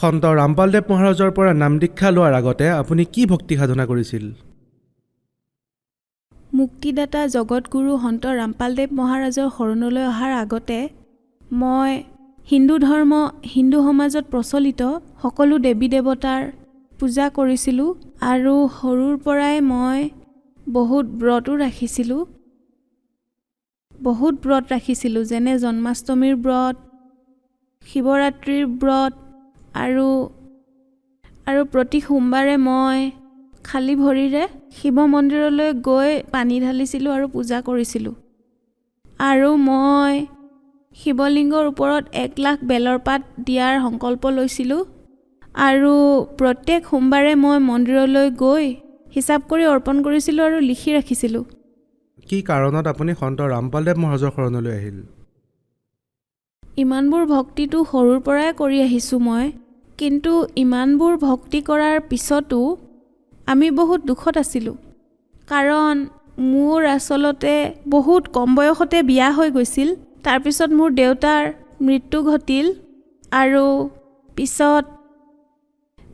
সন্ত ৰামপালদেৱ মহাৰাজৰ পৰা নাম দীক্ষা লোৱাৰ আগতে আপুনি কি ভক্তি সাধনা কৰিছিল? মুক্তিদাতা জগতগুৰু সন্ত ৰামপালদেৱ মহাৰাজৰ শৰণলৈ অহাৰ আগতে মই হিন্দু সমাজত প্ৰচলিত সকলো দেৱী দেৱতাৰ পূজা কৰিছিলোঁ আৰু সৰুৰ পৰাই মই বহুত ব্ৰত ৰাখিছিলোঁ, যেনে জন্মাষ্টমীৰ ব্ৰত, শিৱৰাত্ৰিৰ ব্ৰত আৰু প্ৰতি সোমবাৰে মই খালী ভৰিৰে শিৱ মন্দিৰলৈ গৈ পানী ঢালিছিলোঁ আৰু পূজা কৰিছিলোঁ। আৰু মই শিৱলিংগৰ ওপৰত 1 লাখ বেলৰ পাত দিয়াৰ সংকল্প লৈছিলোঁ আৰু প্ৰত্যেক সোমবাৰে মই মন্দিৰলৈ গৈ হিচাপ কৰি অৰ্পণ কৰিছিলোঁ আৰু লিখি ৰাখিছিলোঁ। কি কাৰণত আপুনি সন্ত ৰামপালদেৱ মহাৰাজৰ শৰণলৈ আহিল? ইমানবোৰ ভক্তিটো সৰুৰ পৰাই কৰি আহিছোঁ মই, কিন্তু ইমানবোৰ ভক্তি কৰাৰ পিছতো আমি বহুত দুখত আছিলোঁ। কাৰণ মোৰ আচলতে বহুত কম বয়সতে বিয়া হৈ গৈছিল। তাৰপিছত মোৰ দেউতাৰ মৃত্যু ঘটিল আৰু পিছত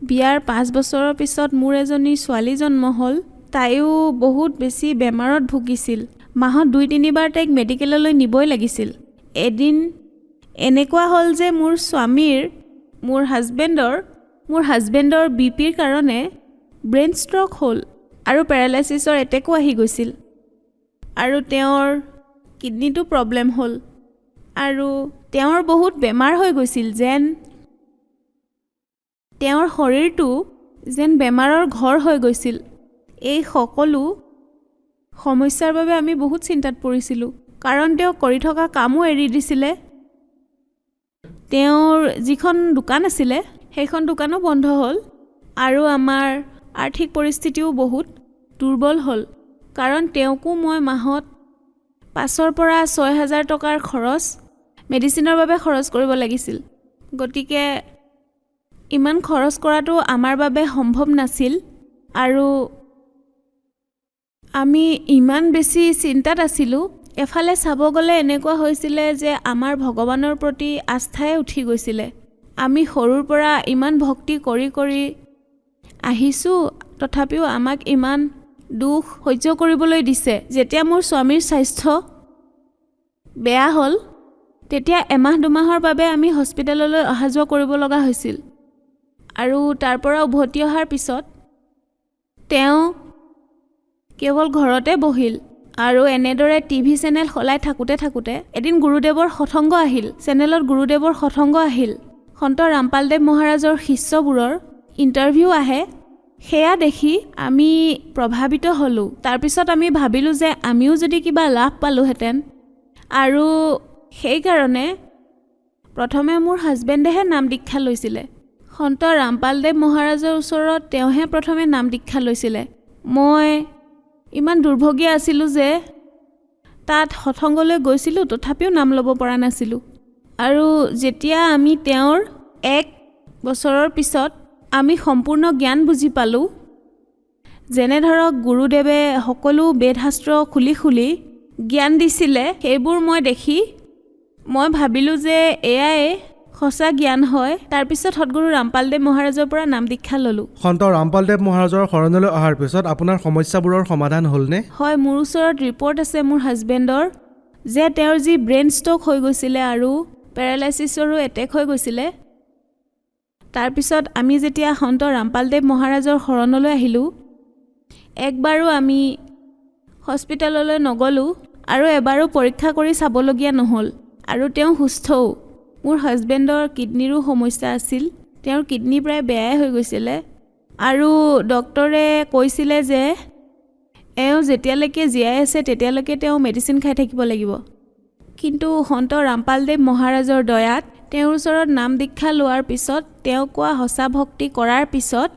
বিয়াৰ 5 বছৰৰ পিছত মোৰ এজনী ছোৱালী জন্ম হ'ল। তাইও বহুত বেছি বেমাৰত ভুগিছিল। মাহত 2-3 বাৰ তাইক মেডিকেললৈ নিবই লাগিছিল। এদিন এনেকুৱা হ'ল যে মোৰ স্বামীৰ মোৰ হাজবেণ্ডৰ বিপিৰ কাৰণে ব্ৰেইন ষ্ট্ৰক হ'ল আৰু পেৰালাইচিছৰ এটেকো আহি গৈছিল আৰু তেওঁৰ কিডনীটো প্ৰব্লেম হ'ল আৰু তেওঁৰ বহুত বেমাৰ হৈ গৈছিল, যেন তেওঁৰ শৰীৰটো যেন বেমাৰৰ ঘৰ হৈ গৈছিল। এই সকলো সমস্যাৰ বাবে আমি বহুত চিন্তাত পৰিছিলোঁ, কাৰণ তেওঁ কৰি থকা কামো এৰি দিছিলে। তেওঁৰ যিখন দোকান আছিলে সেইখন দোকানো বন্ধ হ'ল আৰু আমাৰ আৰ্থিক পৰিস্থিতিও বহুত দুৰ্বল হ'ল, কাৰণ তেওঁকো মই মাহত 5,000 পৰা 6,000 টকাৰ খৰচ মেডিচিনৰ বাবে খৰচ কৰিব লাগিছিল। গতিকে ইমান খৰচ কৰাটো আমাৰ বাবে সম্ভৱ নাছিল আৰু আমি ইমান বেছি চিন্তাত আছিলোঁ। এফালে চাব গ'লে এনেকুৱা হৈছিলে যে আমাৰ ভগৱানৰ প্ৰতি আস্থাই উঠি গৈছিলে। আমি সৰুৰ পৰা ইমান ভক্তি কৰি কৰি আহিছোঁ, তথাপিও আমাক ইমান দুখ সহ্য কৰিবলৈ দিছে। যেতিয়া মোৰ স্বামীৰ স্বাস্থ্য বেয়া হ'ল, তেতিয়া 1-2 মাহৰ বাবে আমি হস্পিটেললৈ অহা যোৱা কৰিব লগা হৈছিল আৰু তাৰ পৰা উভতি অহাৰ পিছত তেওঁ কেৱল ঘৰতে বহিল আৰু এনেদৰে টিভি চেনেল সলাই থাকোঁতে এদিন গুৰুদেৱৰ সৎসংগ আহিল। চেনেলত গুৰুদেৱৰ সৎসংগ আহিল। সন্ত ৰামপালদেৱ মহাৰাজৰ শিষ্যবোৰৰ ইণ্টাৰভিউ আহে। সেয়া দেখি আমি প্ৰভাৱিত হ'লোঁ। তাৰপিছত আমি ভাবিলোঁ যে আমিও যদি কিবা লাভ পালোহেঁতেন, আৰু সেইকাৰণে প্ৰথমে মোৰ হাজবেণ্ডেহে নাম দীক্ষা লৈছিলে। সন্ত ৰামপালদেৱ মহাৰাজৰ ওচৰত তেওঁহে প্ৰথমে নাম দীক্ষা লৈছিলে। মই ইমান দুৰ্ভগীয়া আছিলোঁ যে তাত সৎসংগলৈ গৈছিলোঁ, তথাপিও নাম ল'ব পৰা নাছিলোঁ। আৰু যেতিয়া আমি তেওঁৰ 1 বছৰৰ পিছত আমি সম্পূৰ্ণ জ্ঞান বুজি পালোঁ, যেনে ধৰক গুৰুদেৱে সকলো বেদশাস্ত্ৰ খুলি জ্ঞান দিছিলে, সেইবোৰ মই দেখি মই ভাবিলোঁ যে এয়াই সঁচা জ্ঞান হয়। তাৰপিছত সদগুৰু ৰামপালদেৱ মহাৰাজৰ পৰা নাম দীক্ষা ল'লোঁ। সন্ত ৰামপালদেৱ মহাৰাজৰ শৰণলৈ অহাৰ পিছত আপোনাৰ সমস্যাবোৰৰ সমাধান হ'লনে? হয়, মোৰ ওচৰত ৰিপৰ্ট আছে মোৰ হাজবেণ্ডৰ, যে তেওঁৰ যি ব্ৰেইন ষ্ট্ৰক হৈ গৈছিলে আৰু পেৰালাইচিছৰো এটেক হৈ গৈছিলে। তাৰপিছত আমি যেতিয়া সন্ত ৰামপালদেৱ মহাৰাজৰ শৰণলৈ আহিলোঁ, একবাৰো আমি হস্পিটেললৈ নগ'লোঁ আৰু এবাৰো পৰীক্ষা কৰি চাবলগীয়া নহ'ল আৰু তেওঁ সুস্থও। মোৰ হাজবেণ্ডৰ কিডনীৰো সমস্যা আছিল। তেওঁৰ কিডনী প্ৰায় বেয়াই হৈ গৈছিলে আৰু ডক্টৰে কৈছিলে যে এওঁ যেতিয়ালৈকে জীয়াই আছে তেতিয়ালৈকে তেওঁ মেডিচিন খাই থাকিব লাগিব। কিন্তু সন্ত ৰামপালদেৱ মহাৰাজৰ দয়াত তেওঁৰ ওচৰত নাম দীক্ষা লোৱাৰ পিছত, তেওঁ কোৱা সঁচা ভক্তি কৰাৰ পিছত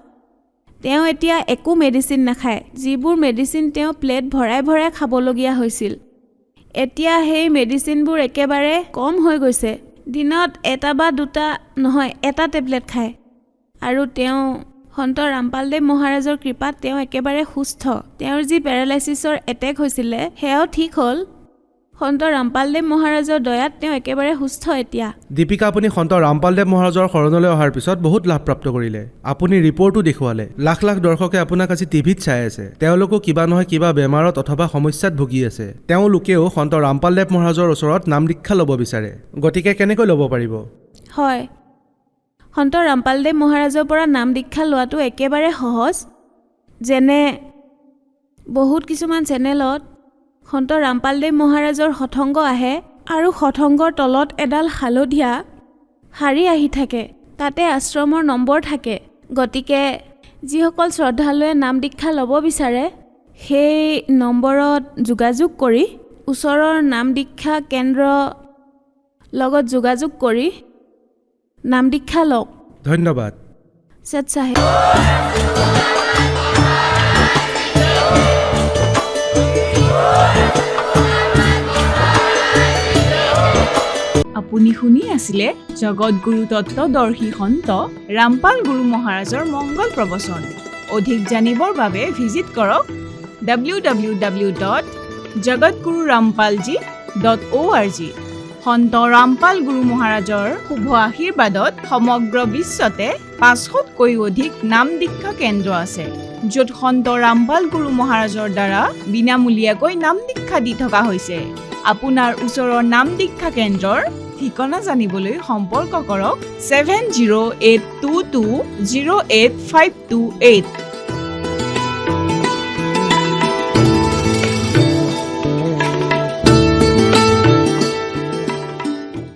তেওঁ এতিয়া একো মেডিচিন নাখায়। যিবোৰ মেডিচিন তেওঁ প্লেট ভৰাই খাবলগীয়া হৈছিল, এতিয়া সেই মেডিচিনবোৰ একেবাৰে কম হৈ গৈছে। দিনত 1 বা 2 নহয়, 1 টেবলেট খায় আৰু তেওঁ সন্ত ৰামপালদেৱ মহাৰাজৰ কৃপাত তেওঁ একেবাৰে সুস্থ। তেওঁৰ যি পেৰালাইচিছৰ এটেক হৈছিলে সেয়াও ঠিক হ'ল। সন্ত ৰামপালদেৱ মহাৰাজৰ দয়াত তেওঁ একেবাৰে সুস্থ এতিয়া। দীপিকা, আপুনি সন্ত ৰামপালদেৱ মহাৰাজৰ শৰণলৈ অহাৰ পিছত বহুত লাভপ্ৰাপ্ত কৰিলে। আপুনি ৰিপৰ্টো দেখুৱালে। লাখ দৰ্শকে আপোনাক আজি টিভিত চাই আছে। তেওঁলোকো কিবা নহয় কিবা বেমাৰত অথবা সমস্যাত ভুগি আছে। তেওঁলোকেও সন্ত ৰামপালদেৱ মহাৰাজৰ ওচৰত নাম দীক্ষা ল'ব বিচাৰে। গতিকে কেনেকৈ ল'ব পাৰিব? হয়, সন্ত ৰামপালদেৱ মহাৰাজৰ পৰা নাম দীক্ষা লোৱাটো একেবাৰে সহজ। যেনে বহুত কিছুমান চেনেলত সন্ত ৰামপালদেৱ মহাৰাজৰ সৎসংগ আহে আৰু সৎসংগৰ তলত এডাল হালধীয়া শাৰী আহি থাকে, তাতে আশ্ৰমৰ নম্বৰ থাকে। গতিকে যিসকল শ্ৰদ্ধালুৱে নাম দীক্ষা ল'ব বিচাৰে সেই নম্বৰত যোগাযোগ কৰি ওচৰৰ নাম দীক্ষা কেন্দ্ৰৰ লগত যোগাযোগ কৰি নাম দীক্ষা লওক। ধন্যবাদ। সৎ চাহেব। আপুনি শুনি আছিলে জগতগুৰু তত্ত্বদৰ্শী সন্ত ৰামপাল গুৰু মহাৰাজৰ মংগল প্ৰবচন। অধিক জানিবৰ বাবে ভিজিট কৰক www.jagatgururampalji.org। সন্ত ৰামপাল গুৰু মহাৰাজৰ শুভ আশীৰ্বাদত সমগ্ৰ বিশ্বতে 500তকৈ অধিক নাম দীক্ষা কেন্দ্ৰ আছে, য'ত সন্ত ৰামপাল গুৰু মহাৰাজৰ দ্বাৰা বিনামূলীয়াকৈ নাম দীক্ষা দি থকা হৈছে। আপোনাৰ ওচৰৰ নাম দীক্ষা কেন্দ্ৰৰ ঠিকনা জানিবলৈ সম্পৰ্ক কৰক 7082208528।